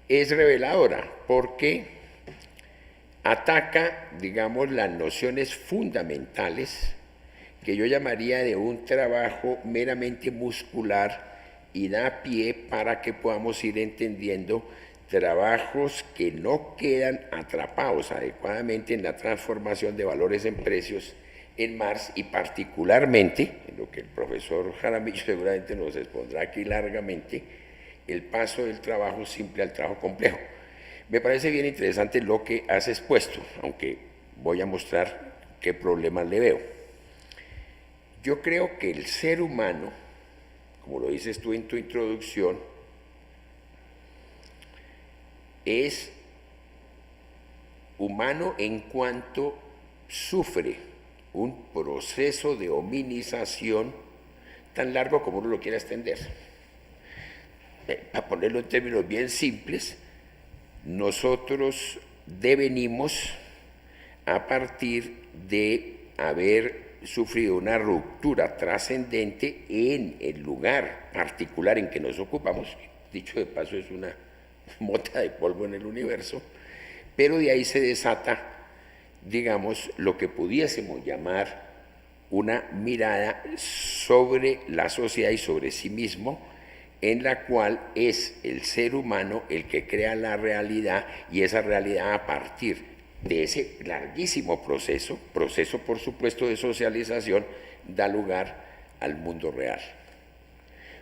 es reveladora, porque ataca, digamos, las nociones fundamentales que yo llamaría de un trabajo meramente muscular y da pie para que podamos ir entendiendo trabajos que no quedan atrapados adecuadamente en la transformación de valores en precios en Marx y particularmente, en lo que el profesor Jaramillo seguramente nos expondrá aquí largamente, el paso del trabajo simple al trabajo complejo. Me parece bien interesante lo que has expuesto, aunque voy a mostrar qué problemas le veo. Yo creo que el ser humano, como lo dices tú en tu introducción, es humano en cuanto sufre un proceso de hominización tan largo como uno lo quiera extender. Para ponerlo en términos bien simples, nosotros devenimos a partir de haber sufrido una ruptura trascendente en el lugar particular en que nos ocupamos, dicho de paso es una mota de polvo en el universo, pero de ahí se desata, digamos, lo que pudiésemos llamar una mirada sobre la sociedad y sobre sí mismo, en la cual es el ser humano el que crea la realidad y esa realidad a partir de ese larguísimo proceso por supuesto de socialización, da lugar al mundo real.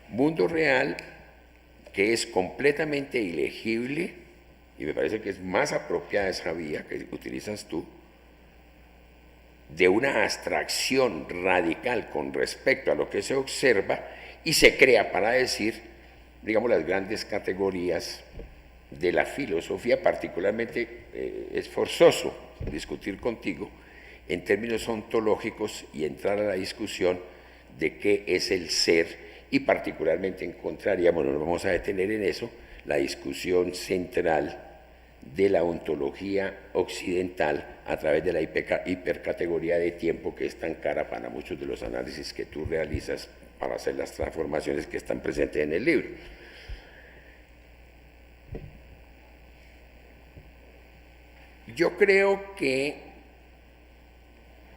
Mundo real que es completamente ilegible, y me parece que es más apropiada esa vía que utilizas tú, de una abstracción radical con respecto a lo que se observa y se crea para decir, digamos, las grandes categorías de la filosofía. Particularmente es forzoso discutir contigo en términos ontológicos y entrar a la discusión de qué es el ser, y particularmente encontraríamos, no nos vamos a detener en eso, la discusión central de la ontología occidental a través de la hipercategoría de tiempo, que es tan cara para muchos de los análisis que tú realizas para hacer las transformaciones que están presentes en el libro. Yo creo que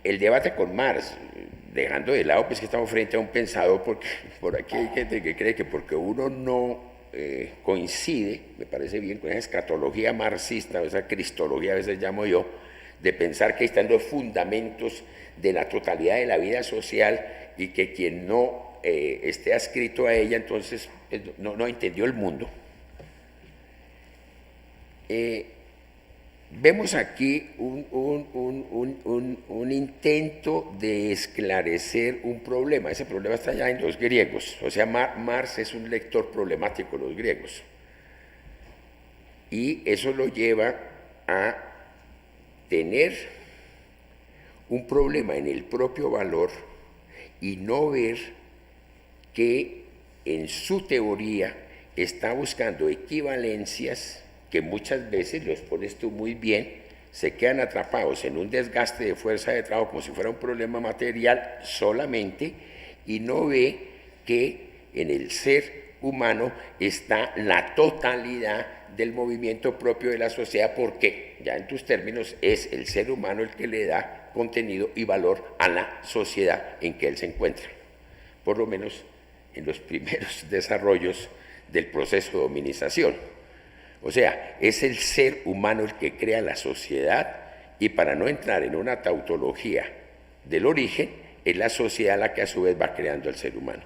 el debate con Marx, dejando de lado pues que estamos frente a un pensador, porque por aquí hay gente que cree que porque uno no coincide, me parece bien, con esa escatología marxista, o esa cristología a veces llamo yo, de pensar que están los fundamentos de la totalidad de la vida social y que quien no esté adscrito a ella entonces no entendió el mundo. Vemos aquí un intento de esclarecer un problema. Ese problema está ya en los griegos. O sea, Marx es un lector problemático de los griegos. Y eso lo lleva a tener un problema en el propio valor y no ver que en su teoría está buscando equivalencias que muchas veces, lo expones tú muy bien, se quedan atrapados en un desgaste de fuerza de trabajo como si fuera un problema material solamente, y no ve que en el ser humano está la totalidad del movimiento propio de la sociedad, porque ya en tus términos es el ser humano el que le da contenido y valor a la sociedad en que él se encuentra. por lo menos en los primeros desarrollos del proceso de dominización. O sea, es el ser humano el que crea la sociedad, y para no entrar en una tautología del origen, es la sociedad la que a su vez va creando al ser humano.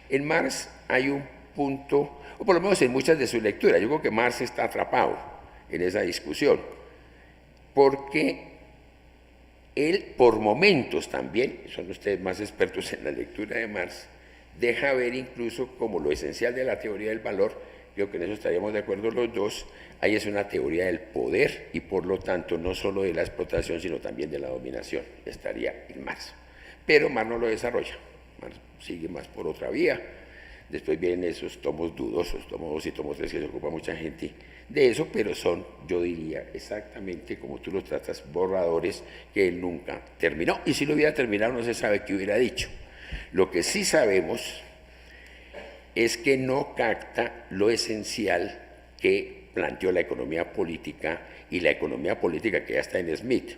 En Marx hay un punto, o por lo menos en muchas de sus lecturas, yo creo que Marx está atrapado en esa discusión, porque él por momentos también, son ustedes más expertos en la lectura de Marx, deja ver incluso como lo esencial de la teoría del valor, creo que en eso estaríamos de acuerdo los dos, ahí es una teoría del poder y por lo tanto no solo de la explotación sino también de la dominación, estaría en Marx. Pero Marx no lo desarrolla, Marx sigue más por otra vía. Después vienen esos tomos dudosos, tomo 2 y tomo 3, que se ocupa mucha gente de eso, pero son, yo diría, exactamente como tú los tratas, borradores que él nunca terminó. Y si lo hubiera terminado no se sabe qué hubiera dicho. Lo que sí sabemos es que no capta lo esencial que planteó la economía política, y la economía política que ya está en Smith,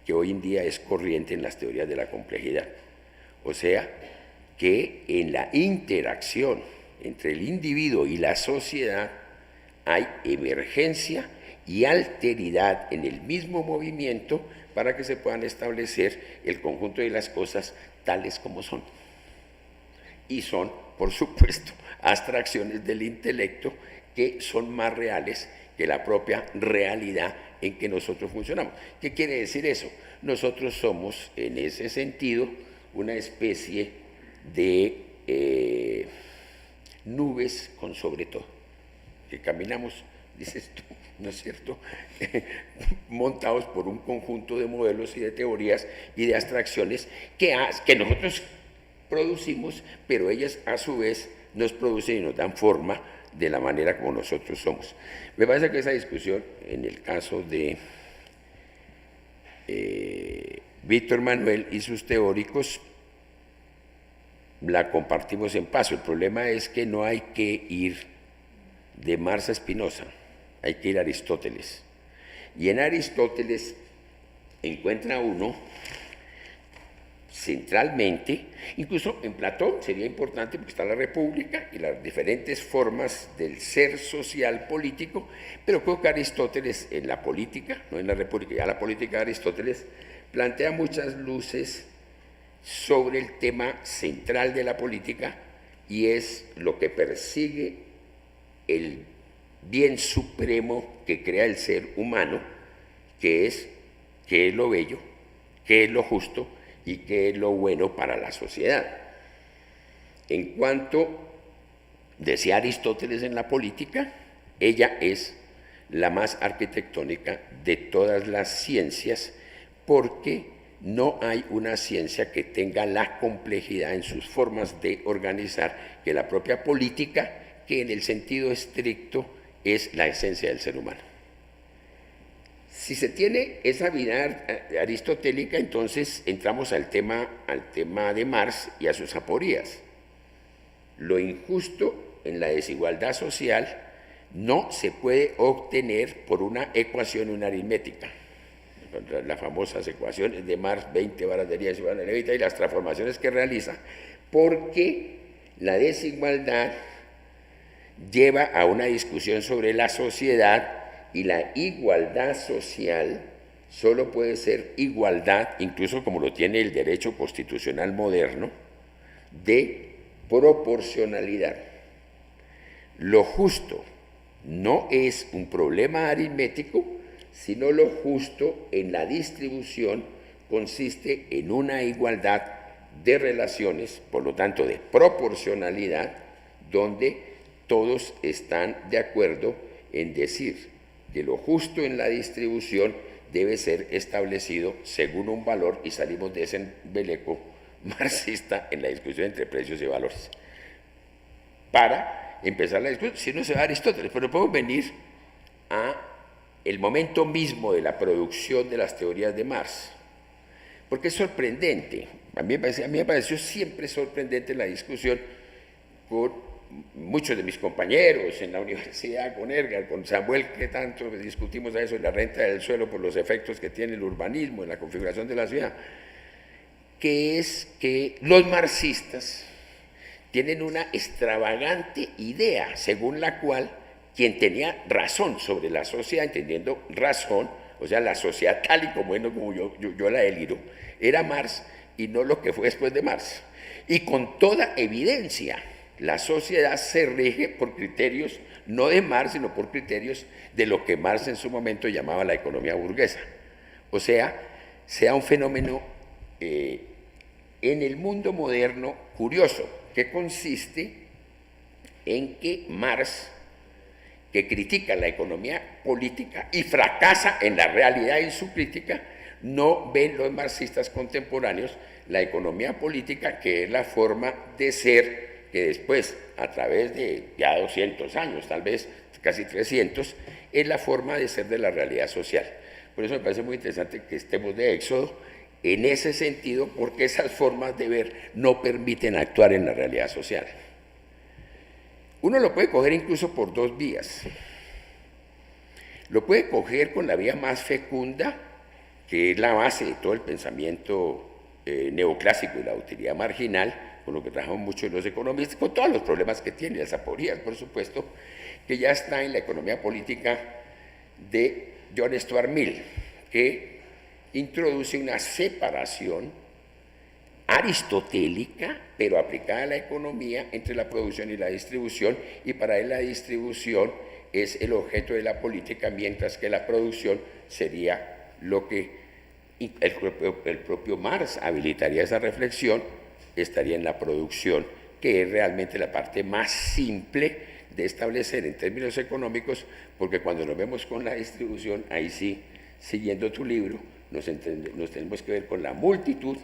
que hoy en día es corriente en las teorías de la complejidad. O sea, que en la interacción entre el individuo y la sociedad hay emergencia y alteridad en el mismo movimiento para que se puedan establecer el conjunto de las cosas tales como son. Y son, por supuesto, abstracciones del intelecto que son más reales que la propia realidad en que nosotros funcionamos. ¿Qué quiere decir eso? Nosotros somos, en ese sentido, una especie de nubes con sobre todo, que caminamos, dices tú, ¿no es cierto?, montados por un conjunto de modelos y de teorías y de abstracciones que nosotros producimos, pero ellas a su vez nos producen y nos dan forma de la manera como nosotros somos. Me parece que esa discusión, en el caso de Víctor Manuel y sus teóricos, la compartimos en paso. El problema es que no hay que ir de Marx a Spinoza, hay que ir a Aristóteles. Y en Aristóteles encuentra uno centralmente, incluso en Platón sería importante porque está la República y las diferentes formas del ser social político, pero creo que Aristóteles en la política, no en la República, ya la política de Aristóteles plantea muchas luces sobre el tema central de la política, y es lo que persigue el bien supremo que crea el ser humano, que es qué es lo bello, qué es lo justo y qué es lo bueno para la sociedad. En cuanto decía Aristóteles en la política, ella es la más arquitectónica de todas las ciencias, porque no hay una ciencia que tenga la complejidad en sus formas de organizar que la propia política, que en el sentido estricto es la esencia del ser humano. Si se tiene esa vida aristotélica, entonces entramos al tema de Marx y a sus aporías. Lo injusto en la desigualdad social no se puede obtener por una ecuación, una aritmética. Las famosas ecuaciones de Marx, 20 varas de Elías y varas de Levita, y las transformaciones que realiza, porque la desigualdad lleva a una discusión sobre la sociedad, y la igualdad social solo puede ser igualdad, incluso como lo tiene el derecho constitucional moderno, de proporcionalidad. Lo justo no es un problema aritmético, sino lo justo en la distribución consiste en una igualdad de relaciones, por lo tanto de proporcionalidad, donde todos están de acuerdo en decir que lo justo en la distribución debe ser establecido según un valor, y salimos de ese embeleco marxista en la discusión entre precios y valores. Para empezar la discusión, si no se va a Aristóteles, pero podemos venir a el momento mismo de la producción de las teorías de Marx, porque es sorprendente. A mí me pareció siempre sorprendente la discusión con muchos de mis compañeros en la universidad, con Edgar, con Samuel, que tanto discutimos a eso de la renta del suelo por los efectos que tiene el urbanismo en la configuración de la ciudad, que es que los marxistas tienen una extravagante idea según la cual quien tenía razón sobre la sociedad, entendiendo razón, o sea, la sociedad tal y como, como yo la deliro, era Marx y no lo que fue después de Marx. Y con toda evidencia, la sociedad se rige por criterios no de Marx, sino por criterios de lo que Marx en su momento llamaba la economía burguesa. O sea un fenómeno en el mundo moderno curioso, que consiste en que Marx, que critica la economía política y fracasa en la realidad en su crítica, no ven los marxistas contemporáneos la economía política, que es la forma de ser que después, a través de ya 200 años, tal vez casi 300, es la forma de ser de la realidad social. Por eso me parece muy interesante que estemos de Éxodo en ese sentido, porque esas formas de ver no permiten actuar en la realidad social. Uno lo puede coger incluso por dos vías. Lo puede coger con la vía más fecunda, que es la base de todo el pensamiento neoclásico y la utilidad marginal, con lo que trabajamos muchos los economistas, con todos los problemas que tiene, las aporías, por supuesto, que ya está en la economía política de John Stuart Mill, que introduce una separación aristotélica, pero aplicada a la economía, entre la producción y la distribución, y para él la distribución es el objeto de la política, mientras que la producción sería lo que el propio Marx habilitaría esa reflexión, estaría en la producción, que es realmente la parte más simple de establecer en términos económicos, porque cuando nos vemos con la distribución, ahí sí, siguiendo tu libro, nos tenemos que ver con la multitud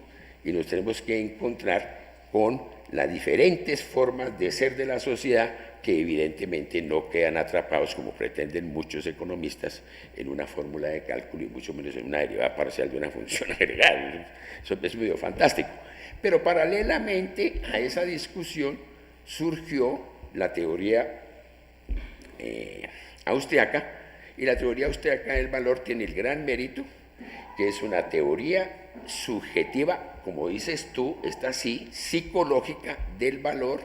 y nos tenemos que encontrar con las diferentes formas de ser de la sociedad, que evidentemente no quedan atrapados, como pretenden muchos economistas, en una fórmula de cálculo y mucho menos en una derivada parcial de una función agregada. Eso es medio fantástico. Pero paralelamente a esa discusión surgió la teoría austriaca, y la teoría austriaca del valor tiene el gran mérito que es una teoría subjetiva, como dices tú, esta sí, psicológica del valor,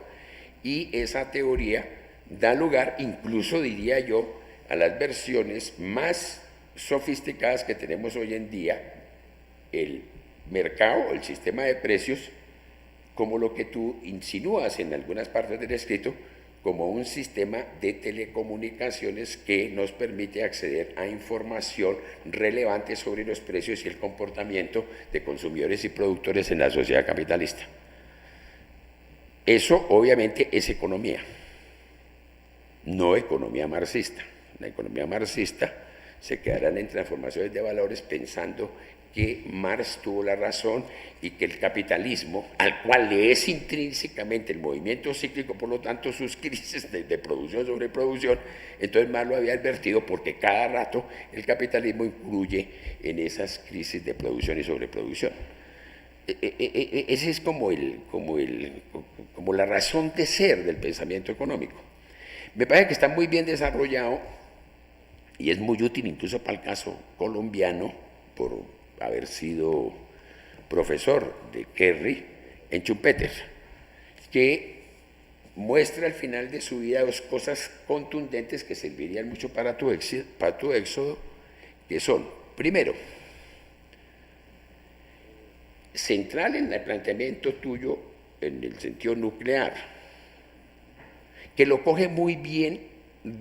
y esa teoría da lugar, incluso diría yo, a las versiones más sofisticadas que tenemos hoy en día, el mercado, el sistema de precios, como lo que tú insinúas en algunas partes del escrito, como un sistema de telecomunicaciones que nos permite acceder a información relevante sobre los precios y el comportamiento de consumidores y productores en la sociedad capitalista. Eso obviamente es economía, no economía marxista. La economía marxista se quedarán en transformaciones de valores pensando que Marx tuvo la razón y que el capitalismo, al cual le es intrínsecamente el movimiento cíclico, por lo tanto sus crisis de producción sobre producción, entonces Marx lo había advertido, porque cada rato el capitalismo incluye en esas crisis de producción y sobreproducción. Esa es como la razón de ser del pensamiento económico. Me parece que está muy bien desarrollado y es muy útil incluso para el caso colombiano, por haber sido profesor de Kerry en Schumpeter, que muestra al final de su vida dos cosas contundentes que servirían mucho para tu éxodo, que son, primero, central en el planteamiento tuyo en el sentido nuclear, que lo coge muy bien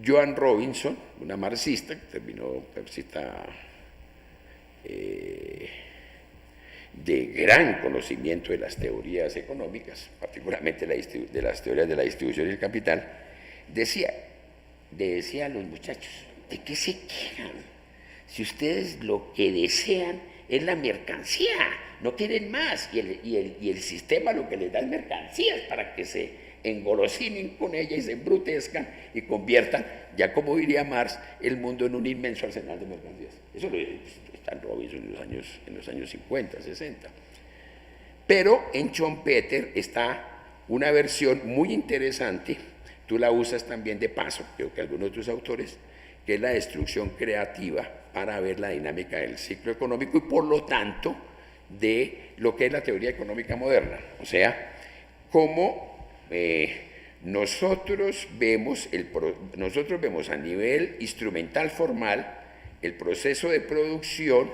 Joan Robinson, una marxista, que terminó marxista de gran conocimiento de las teorías económicas, particularmente de las teorías de la distribución y el capital, decía a los muchachos: ¿de qué se quejan? Si ustedes lo que desean es la mercancía, no quieren más, y el sistema lo que les da es mercancías para que se engolosinen con ella y se embrutezcan y conviertan, ya como diría Marx, el mundo en un inmenso arsenal de mercancías. Eso está en Robinson en los años 50, 60. Pero en Schumpeter está una versión muy interesante, tú la usas también de paso, creo que algunos de tus autores, que es la destrucción creativa, para ver la dinámica del ciclo económico y por lo tanto de lo que es la teoría económica moderna. O sea, cómo nosotros vemos a nivel instrumental formal el proceso de producción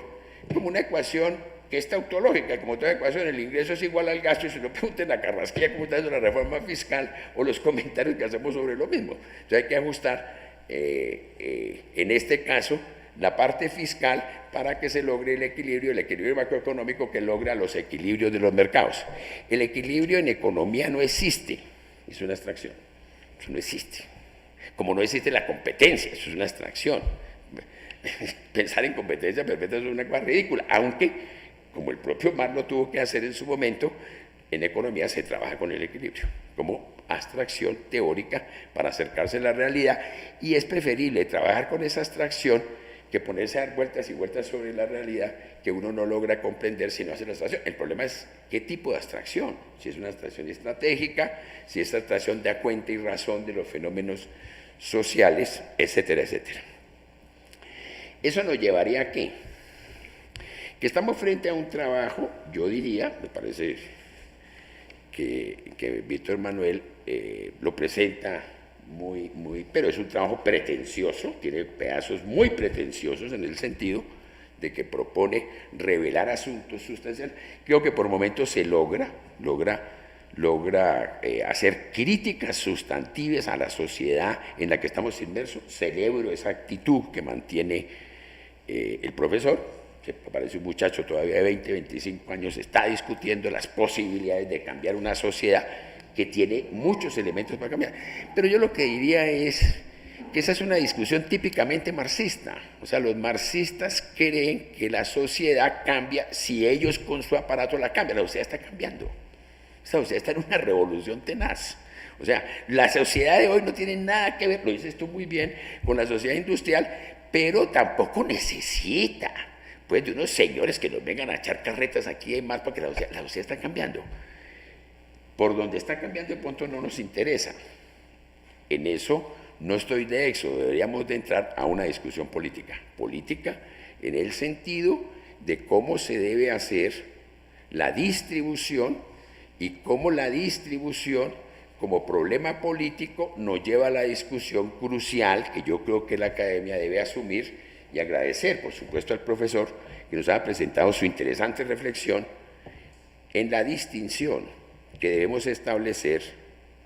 como una ecuación que es tautológica, como toda ecuación, el ingreso es igual al gasto, y si no pregunten a Carrasquilla cómo está haciendo la reforma fiscal o los comentarios que hacemos sobre lo mismo. Entonces hay que ajustar, en este caso, la parte fiscal para que se logre el equilibrio macroeconómico que logra los equilibrios de los mercados. El equilibrio en economía no existe, es una abstracción, eso no existe. Como no existe la competencia, eso es una abstracción. Pensar en competencia perfecta es una cosa ridícula, aunque, como el propio Marx lo tuvo que hacer en su momento, en economía se trabaja con el equilibrio, como abstracción teórica para acercarse a la realidad, y es preferible trabajar con esa abstracción que ponerse a dar vueltas y vueltas sobre la realidad que uno no logra comprender si no hace la abstracción. El problema es qué tipo de abstracción, si es una abstracción estratégica, si es abstracción da cuenta y razón de los fenómenos sociales, etcétera, etcétera. ¿Eso nos llevaría a qué? Que estamos frente a un trabajo, yo diría, me parece que Víctor Manuel lo presenta pero es un trabajo pretencioso, tiene pedazos muy pretenciosos en el sentido de que propone revelar asuntos sustanciales. Creo que por momentos se logra hacer críticas sustantivas a la sociedad en la que estamos inmersos. Celebro esa actitud que mantiene el profesor, que parece un muchacho todavía de 20, 25 años, está discutiendo las posibilidades de cambiar una sociedad que tiene muchos elementos para cambiar. Pero yo lo que diría es que esa es una discusión típicamente marxista. O sea, los marxistas creen que la sociedad cambia si ellos con su aparato la cambian. La sociedad está cambiando. Esta sociedad está en una revolución tenaz. O sea, la sociedad de hoy no tiene nada que ver, lo dices tú muy bien, con la sociedad industrial, pero tampoco necesita pues de unos señores que nos vengan a echar carretas aquí y más, porque la sociedad está cambiando. Por donde está cambiando el punto no nos interesa. En eso no estoy de éxodo, deberíamos de entrar a una discusión política. Política en el sentido de cómo se debe hacer la distribución y cómo la distribución como problema político nos lleva a la discusión crucial que yo creo que la academia debe asumir y agradecer, por supuesto, al profesor que nos ha presentado su interesante reflexión en la distinción que debemos establecer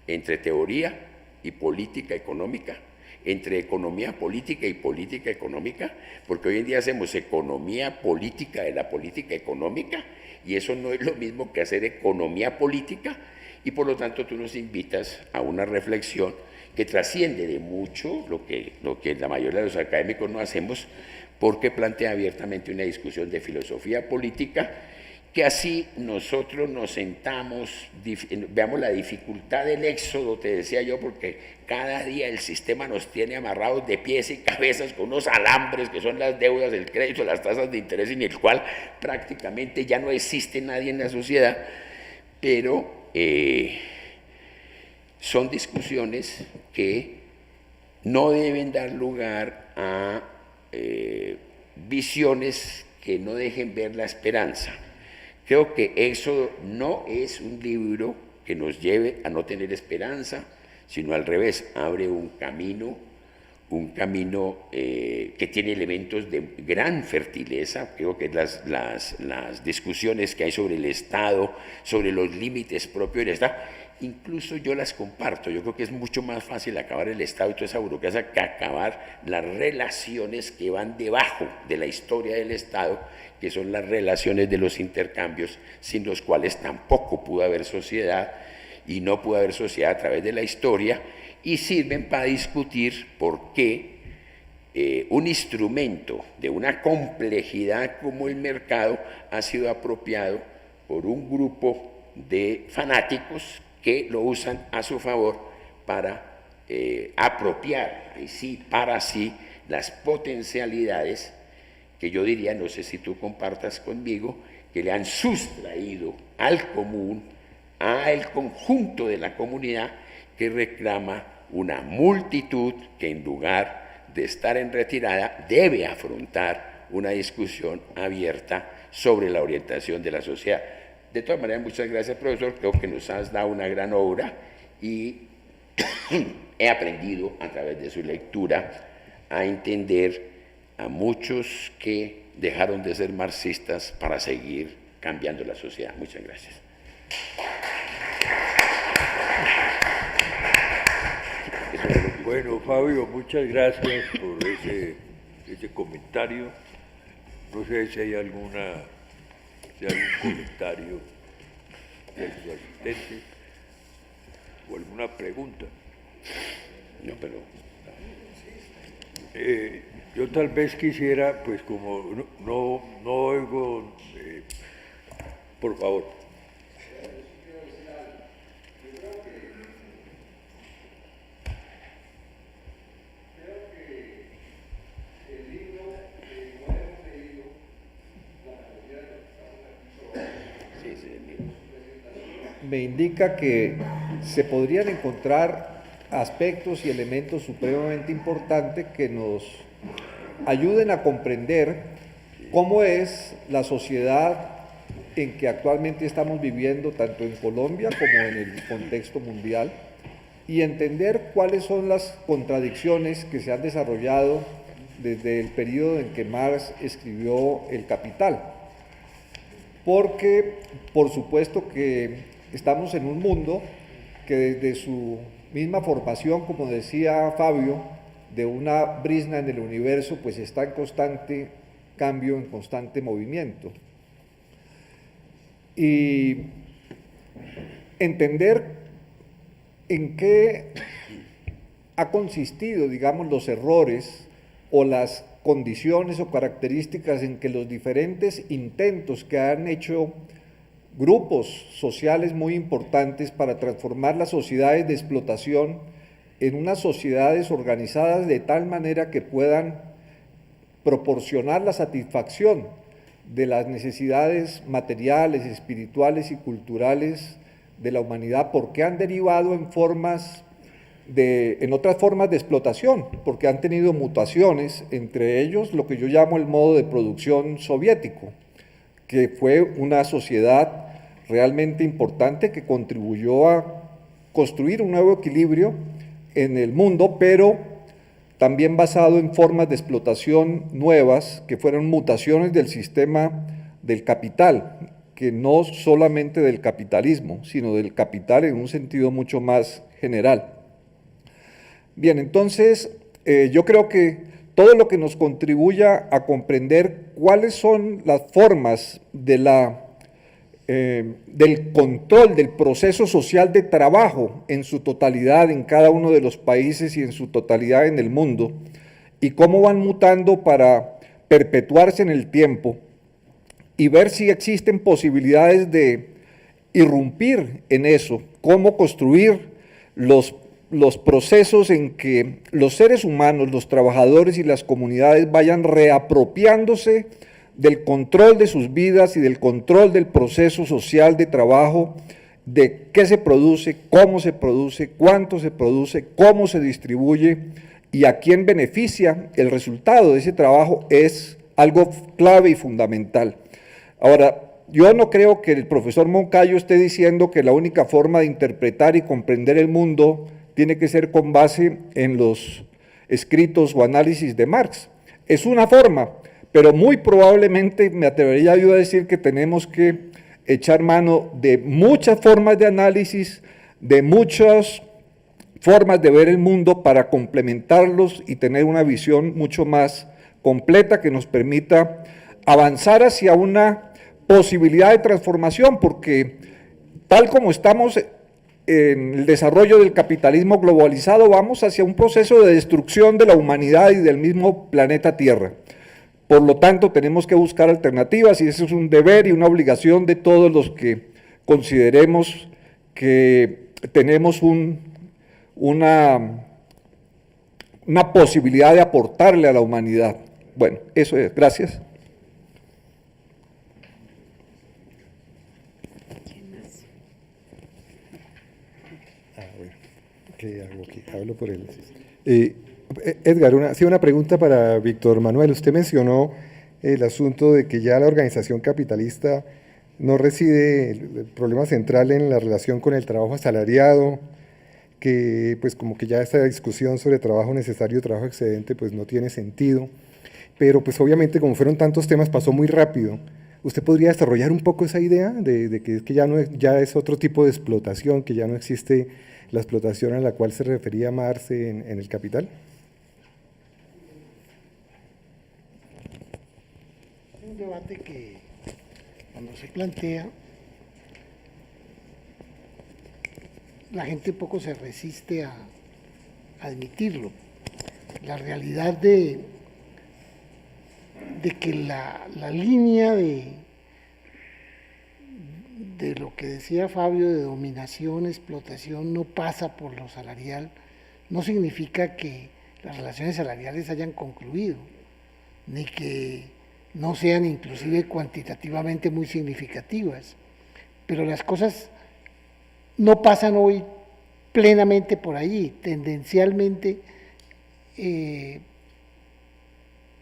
entre teoría y política económica, entre economía política y política económica, porque hoy en día hacemos economía política de la política económica, y eso no es lo mismo que hacer economía política, y por lo tanto tú nos invitas a una reflexión que trasciende de mucho lo que la mayoría de los académicos no hacemos, porque plantea abiertamente una discusión de filosofía política, que así nosotros nos sentamos, veamos la dificultad del éxodo, te decía yo, porque cada día el sistema nos tiene amarrados de pies y cabezas con unos alambres que son las deudas, el crédito, las tasas de interés, en el cual prácticamente ya no existe nadie en la sociedad, pero son discusiones que no deben dar lugar a visiones que no dejen ver la esperanza. Creo que Éxodo no es un libro que nos lleve a no tener esperanza, sino al revés, abre un camino que tiene elementos de gran fertileza. Creo que las discusiones que hay sobre el Estado, sobre los límites propios del Estado, incluso yo las comparto. Yo creo que es mucho más fácil acabar el Estado y toda esa burocracia que acabar las relaciones que van debajo de la historia del Estado, que son las relaciones de los intercambios, sin los cuales tampoco pudo haber sociedad y no pudo haber sociedad a través de la historia, y sirven para discutir por qué un instrumento de una complejidad como el mercado ha sido apropiado por un grupo de fanáticos que lo usan a su favor para apropiar para sí las potencialidades que yo diría, no sé si tú compartas conmigo, que le han sustraído al común, al conjunto de la comunidad, que reclama una multitud que en lugar de estar en retirada debe afrontar una discusión abierta sobre la orientación de la sociedad. De todas maneras, muchas gracias, profesor. Creo que nos has dado una gran obra y he aprendido a través de su lectura a entender a muchos que dejaron de ser marxistas para seguir cambiando la sociedad. Muchas gracias. Bueno, Fabio, muchas gracias por ese comentario. No sé si hay algún comentario de su asistente o alguna pregunta. No, pero yo tal vez quisiera, pues como no oigo, por favor. Me indica que se podrían encontrar aspectos y elementos supremamente importantes que nos ayuden a comprender cómo es la sociedad en que actualmente estamos viviendo, tanto en Colombia como en el contexto mundial, y entender cuáles son las contradicciones que se han desarrollado desde el periodo en que Marx escribió El Capital. Porque, por supuesto que estamos en un mundo que desde su misma formación, como decía Fabio, de una brizna en el universo, pues está en constante cambio, en constante movimiento. Y entender en qué ha consistido, digamos, los errores o las condiciones o características en que los diferentes intentos que han hecho grupos sociales muy importantes para transformar las sociedades de explotación en unas sociedades organizadas de tal manera que puedan proporcionar la satisfacción de las necesidades materiales, espirituales y culturales de la humanidad, porque han derivado en otras formas de explotación, porque han tenido mutaciones, entre ellos lo que yo llamo el modo de producción soviético, que fue una sociedad realmente importante que contribuyó a construir un nuevo equilibrio en el mundo, pero también basado en formas de explotación nuevas, que fueron mutaciones del sistema del capital, que no solamente del capitalismo, sino del capital en un sentido mucho más general. Bien, entonces yo creo que todo lo que nos contribuya a comprender cuáles son las formas de del control del proceso social de trabajo en su totalidad en cada uno de los países y en su totalidad en el mundo, y cómo van mutando para perpetuarse en el tiempo, y ver si existen posibilidades de irrumpir en eso, cómo construir los procesos en que los seres humanos, los trabajadores y las comunidades vayan reapropiándose del control de sus vidas y del control del proceso social de trabajo, de qué se produce, cómo se produce, cuánto se produce, cómo se distribuye y a quién beneficia el resultado de ese trabajo, es algo clave y fundamental. Ahora, yo no creo que el profesor Moncayo esté diciendo que la única forma de interpretar y comprender el mundo tiene que ser con base en los escritos o análisis de Marx. Es una forma, pero muy probablemente me atrevería yo a decir que tenemos que echar mano de muchas formas de análisis, de muchas formas de ver el mundo para complementarlos y tener una visión mucho más completa que nos permita avanzar hacia una posibilidad de transformación, porque tal como estamos en el desarrollo del capitalismo globalizado, vamos hacia un proceso de destrucción de la humanidad y del mismo planeta Tierra. Por lo tanto, tenemos que buscar alternativas y eso es un deber y una obligación de todos los que consideremos que tenemos una posibilidad de aportarle a la humanidad. Bueno, eso es. Gracias. ¿Qué hago aquí? Hablo por él. Edgar, una pregunta para Víctor Manuel. Usted mencionó el asunto de que ya la organización capitalista no reside el problema central en la relación con el trabajo asalariado, que pues como que ya esta discusión sobre trabajo necesario, trabajo excedente, pues no tiene sentido, pero pues obviamente como fueron tantos temas pasó muy rápido. ¿Usted podría desarrollar un poco esa idea de que ya, no es, ya es otro tipo de explotación, que ya no existe la explotación a la cual se refería Marx en El Capital? Es un debate que cuando se plantea, la gente un poco se resiste a admitirlo. La realidad de que la línea de lo que decía Fabio de dominación, explotación, no pasa por lo salarial, no significa que las relaciones salariales hayan concluido, ni que no sean inclusive cuantitativamente muy significativas, pero las cosas no pasan hoy plenamente por allí. Tendencialmente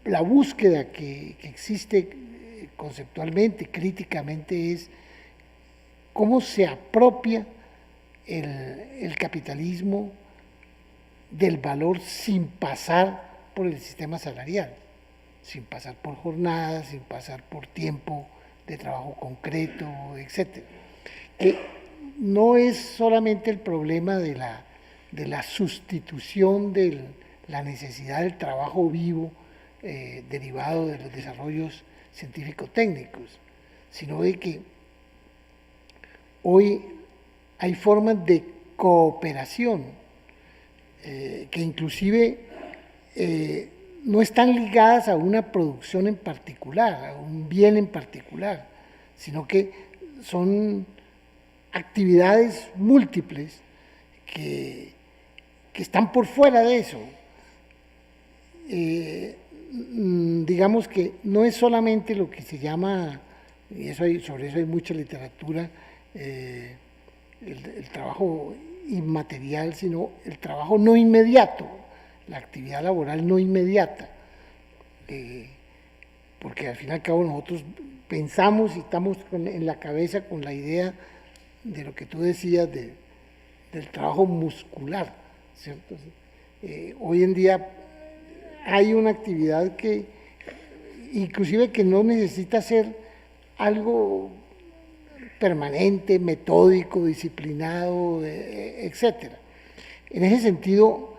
la búsqueda que existe conceptualmente, críticamente, es cómo se apropia el capitalismo del valor sin pasar por el sistema salarial, sin pasar por jornadas, sin pasar por tiempo de trabajo concreto, etc. Que no es solamente el problema de la sustitución de la necesidad del trabajo vivo derivado de los desarrollos científico-técnicos, sino de que hoy hay formas de cooperación que inclusive no están ligadas a una producción en particular, a un bien en particular, sino que son actividades múltiples que están por fuera de eso. Digamos que no es solamente lo que se llama, y sobre eso hay mucha literatura, el trabajo inmaterial, sino el trabajo no inmediato, la actividad laboral no inmediata, porque al fin y al cabo nosotros pensamos y estamos en la cabeza con la idea de lo que tú decías del trabajo muscular, ¿cierto? Hoy en día hay una actividad que inclusive que no necesita ser algo permanente, metódico, disciplinado, etc. En ese sentido,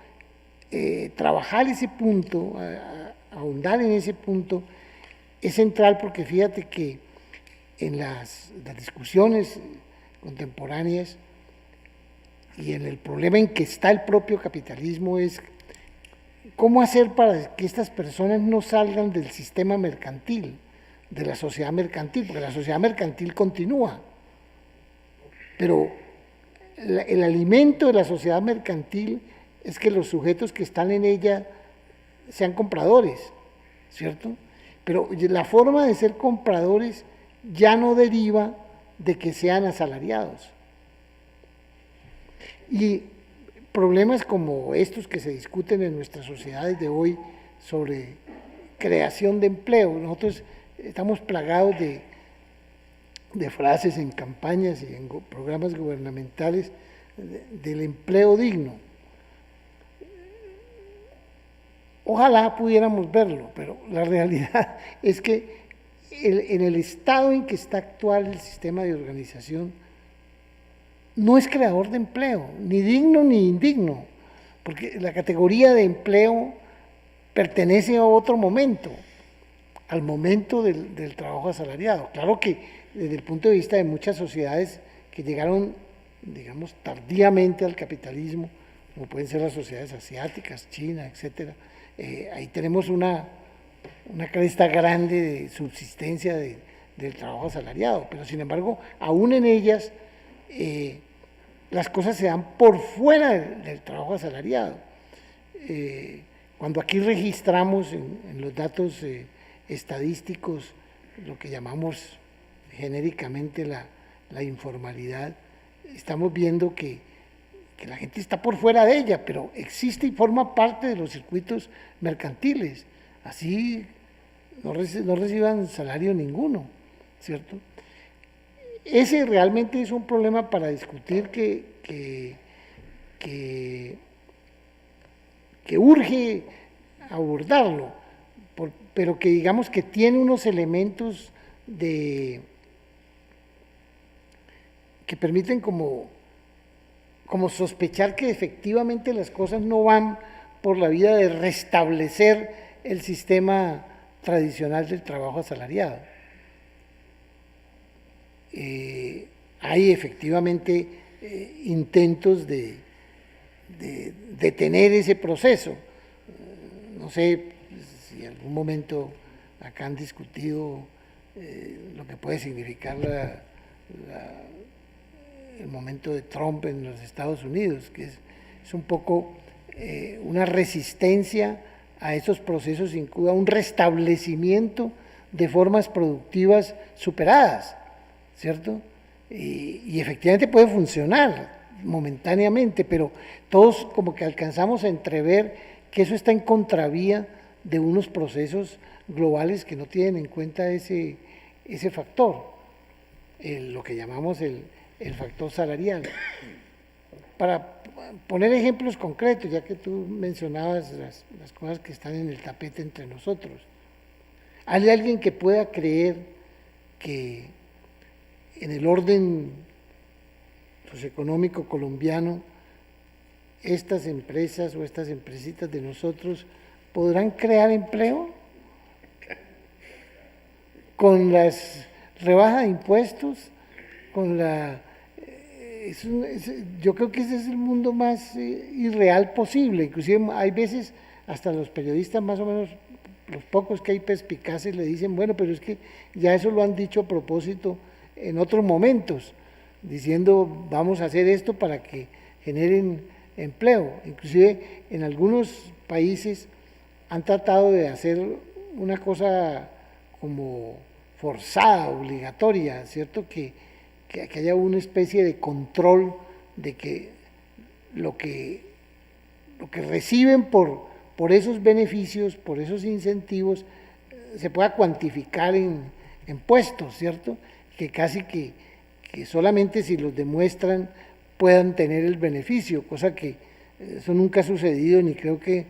trabajar ese punto, ahondar en ese punto, es central porque fíjate que en las discusiones contemporáneas y en el problema en que está el propio capitalismo es cómo hacer para que estas personas no salgan del sistema mercantil, de la sociedad mercantil, porque la sociedad mercantil continúa, pero el alimento de la sociedad mercantil es que los sujetos que están en ella sean compradores, ¿cierto? Pero la forma de ser compradores ya no deriva de que sean asalariados. Y problemas como estos que se discuten en nuestras sociedades de hoy sobre creación de empleo, nosotros estamos plagados de frases en campañas y en programas gubernamentales del empleo digno. Ojalá pudiéramos verlo, pero la realidad es que en el estado en que está actual el sistema de organización, no es creador de empleo, ni digno ni indigno, porque la categoría de empleo pertenece a otro momento, al momento del trabajo asalariado. Claro que desde el punto de vista de muchas sociedades que llegaron, digamos, tardíamente al capitalismo, como pueden ser las sociedades asiáticas, China, etcétera, ahí tenemos una cresta grande de subsistencia del trabajo asalariado, pero sin embargo, aún en ellas, las cosas se dan por fuera del trabajo asalariado. Cuando aquí registramos en los datos estadísticos lo que llamamos genéricamente la informalidad, estamos viendo que la gente está por fuera de ella, pero existe y forma parte de los circuitos mercantiles, así no reciban salario ninguno, ¿cierto? Ese realmente es un problema para discutir que que urge abordarlo, pero que digamos que tiene unos elementos que permiten como sospechar que efectivamente las cosas no van por la vía de restablecer el sistema tradicional del trabajo asalariado. Hay efectivamente intentos de detener ese proceso. No sé si en algún momento acá han discutido lo que puede significar el momento de Trump en los Estados Unidos, que es un poco una resistencia a esos procesos, incluso a un restablecimiento de formas productivas superadas, ¿cierto? Y efectivamente puede funcionar momentáneamente, pero todos como que alcanzamos a entrever que eso está en contravía de unos procesos globales que no tienen en cuenta ese factor, lo que llamamos el factor salarial. Para poner ejemplos concretos, ya que tú mencionabas las cosas que están en el tapete entre nosotros, ¿hay alguien que pueda creer que en el orden socioeconómico colombiano estas empresas o estas empresitas de nosotros podrán crear empleo con las rebajas de impuestos, con yo creo que ese es el mundo más irreal posible? Inclusive hay veces hasta los periodistas más o menos, los pocos que hay perspicaces, le dicen, bueno, pero es que ya eso lo han dicho a propósito en otros momentos, diciendo vamos a hacer esto para que generen empleo. Inclusive en algunos países han tratado de hacer una cosa como forzada, obligatoria, ¿cierto? Que haya una especie de control de que lo que reciben por esos beneficios, por esos incentivos, se pueda cuantificar en puestos, ¿cierto? Que casi que solamente si los demuestran puedan tener el beneficio, cosa que eso nunca ha sucedido ni creo que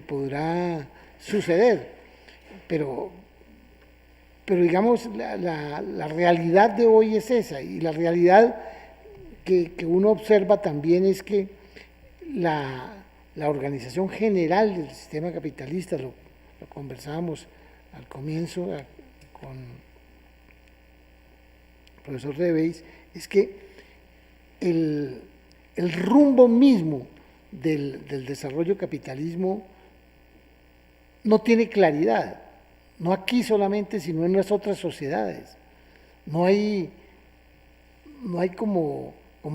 podrá suceder. Pero digamos, la realidad de hoy es esa, y la realidad que uno observa también es que la organización general del sistema capitalista, lo conversábamos al comienzo con el profesor Reveis, es que el rumbo mismo del desarrollo capitalismo no tiene claridad, no aquí solamente, sino en las otras sociedades. No hay como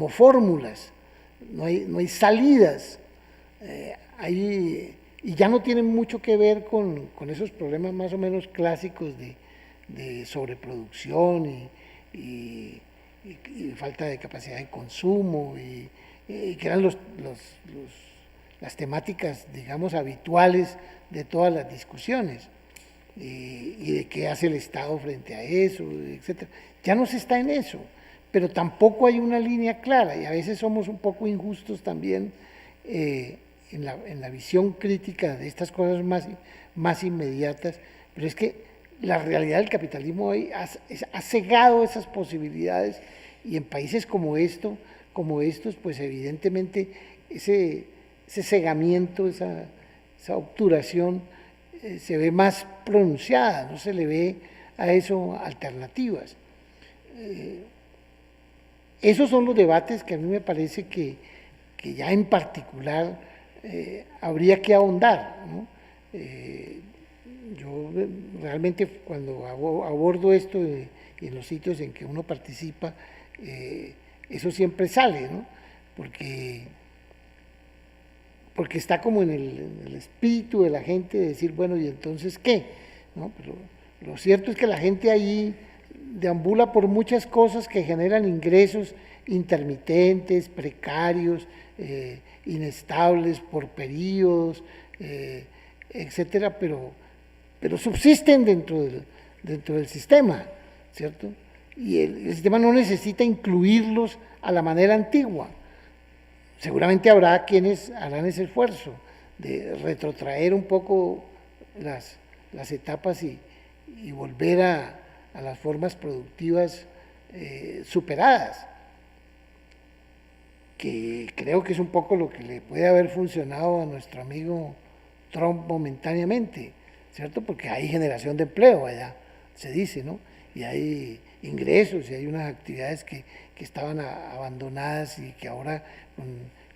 fórmulas, no hay salidas, y ya no tienen mucho que ver con esos problemas más o menos clásicos de sobreproducción y falta de capacidad de consumo, y que eran las temáticas, digamos, habituales de todas las discusiones, y de qué hace el Estado frente a eso, etcétera. Ya no se está en eso, pero tampoco hay una línea clara, y a veces somos un poco injustos también en la visión crítica de estas cosas más inmediatas, pero es que la realidad del capitalismo hoy ha cegado esas posibilidades, y en países como estos, pues evidentemente ese cegamiento, esa obturación se ve más pronunciada, no se le ve a eso alternativas. Esos son los debates que a mí me parece que ya en particular habría que ahondar, ¿no? Yo realmente cuando abordo esto y en los sitios en que uno participa, eso siempre sale, ¿no? Porque está como en el espíritu de la gente de decir, bueno, ¿y entonces qué? ¿No? Pero lo cierto es que la gente ahí deambula por muchas cosas que generan ingresos intermitentes, precarios, inestables por periodos, etcétera, pero subsisten dentro del sistema, ¿cierto? Y el sistema no necesita incluirlos a la manera antigua. seguramente habrá quienes harán ese esfuerzo de retrotraer un poco las etapas y volver a las formas productivas superadas, que creo que es un poco lo que le puede haber funcionado a nuestro amigo Trump momentáneamente, ¿cierto? Porque hay generación de empleo allá, se dice, ¿no? Y hay ingresos y hay unas actividades que estaban abandonadas y que ahora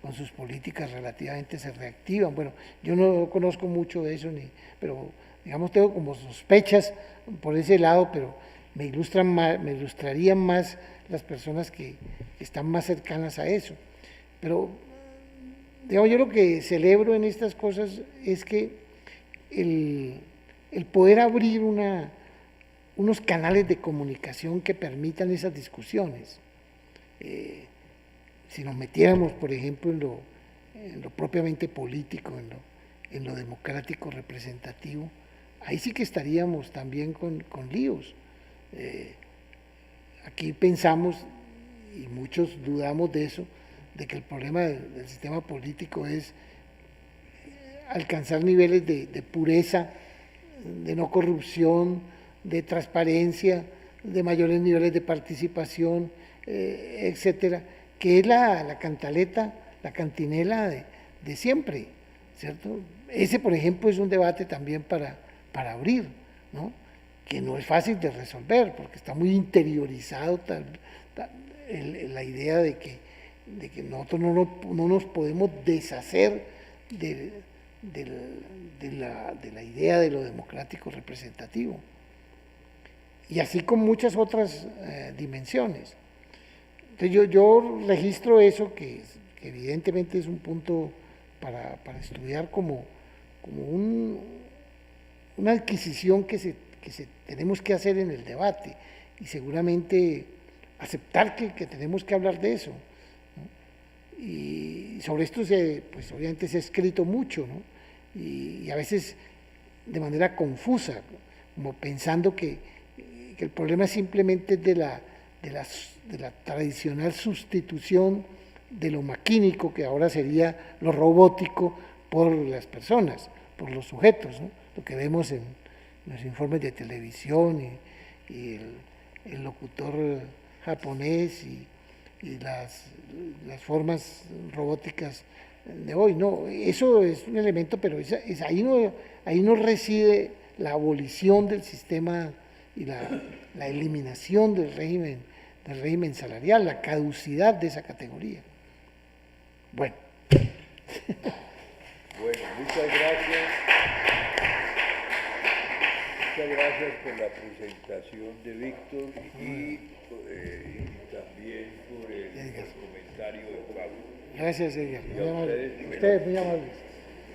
con sus políticas relativamente se reactivan. Bueno, yo no conozco mucho de eso, pero digamos tengo como sospechas por ese lado, pero me ilustrarían más las personas que están más cercanas a eso. Pero, digamos, yo lo que celebro en estas cosas es que el poder abrir unos canales de comunicación que permitan esas discusiones. Si nos metiéramos, por ejemplo, en lo propiamente político, en lo democrático representativo, ahí sí que estaríamos también con líos. Aquí pensamos, y muchos dudamos de eso, de que el problema del sistema político es alcanzar niveles de pureza, de no corrupción, de transparencia, de mayores niveles de participación, etcétera, que es la cantaleta, la cantinela de siempre, ¿cierto? Ese, por ejemplo, es un debate también para abrir, ¿no? Que no es fácil de resolver, porque está muy interiorizado la idea de que nosotros no nos podemos deshacer de la idea de lo democrático representativo. Y así con muchas otras dimensiones. Entonces yo registro eso, que evidentemente es un punto para estudiar como una adquisición que tenemos que hacer en el debate y seguramente aceptar que tenemos que hablar de eso, ¿no? Y sobre esto pues obviamente se ha escrito mucho, ¿no? Y a veces de manera confusa, como pensando que el problema simplemente es de la tradicional sustitución de lo maquínico, que ahora sería lo robótico, por las personas, por los sujetos, ¿no? Lo que vemos en los informes de televisión y el locutor japonés y las formas robóticas de hoy. No, eso es un elemento, pero ahí no reside la abolición del sistema y la eliminación del régimen salarial, la caducidad de esa categoría. Bueno. Bueno, muchas gracias. Muchas gracias por la presentación de Víctor y también por el comentario de Pablo. Gracias, Edgar. Y a ustedes, Ustedes muy amables.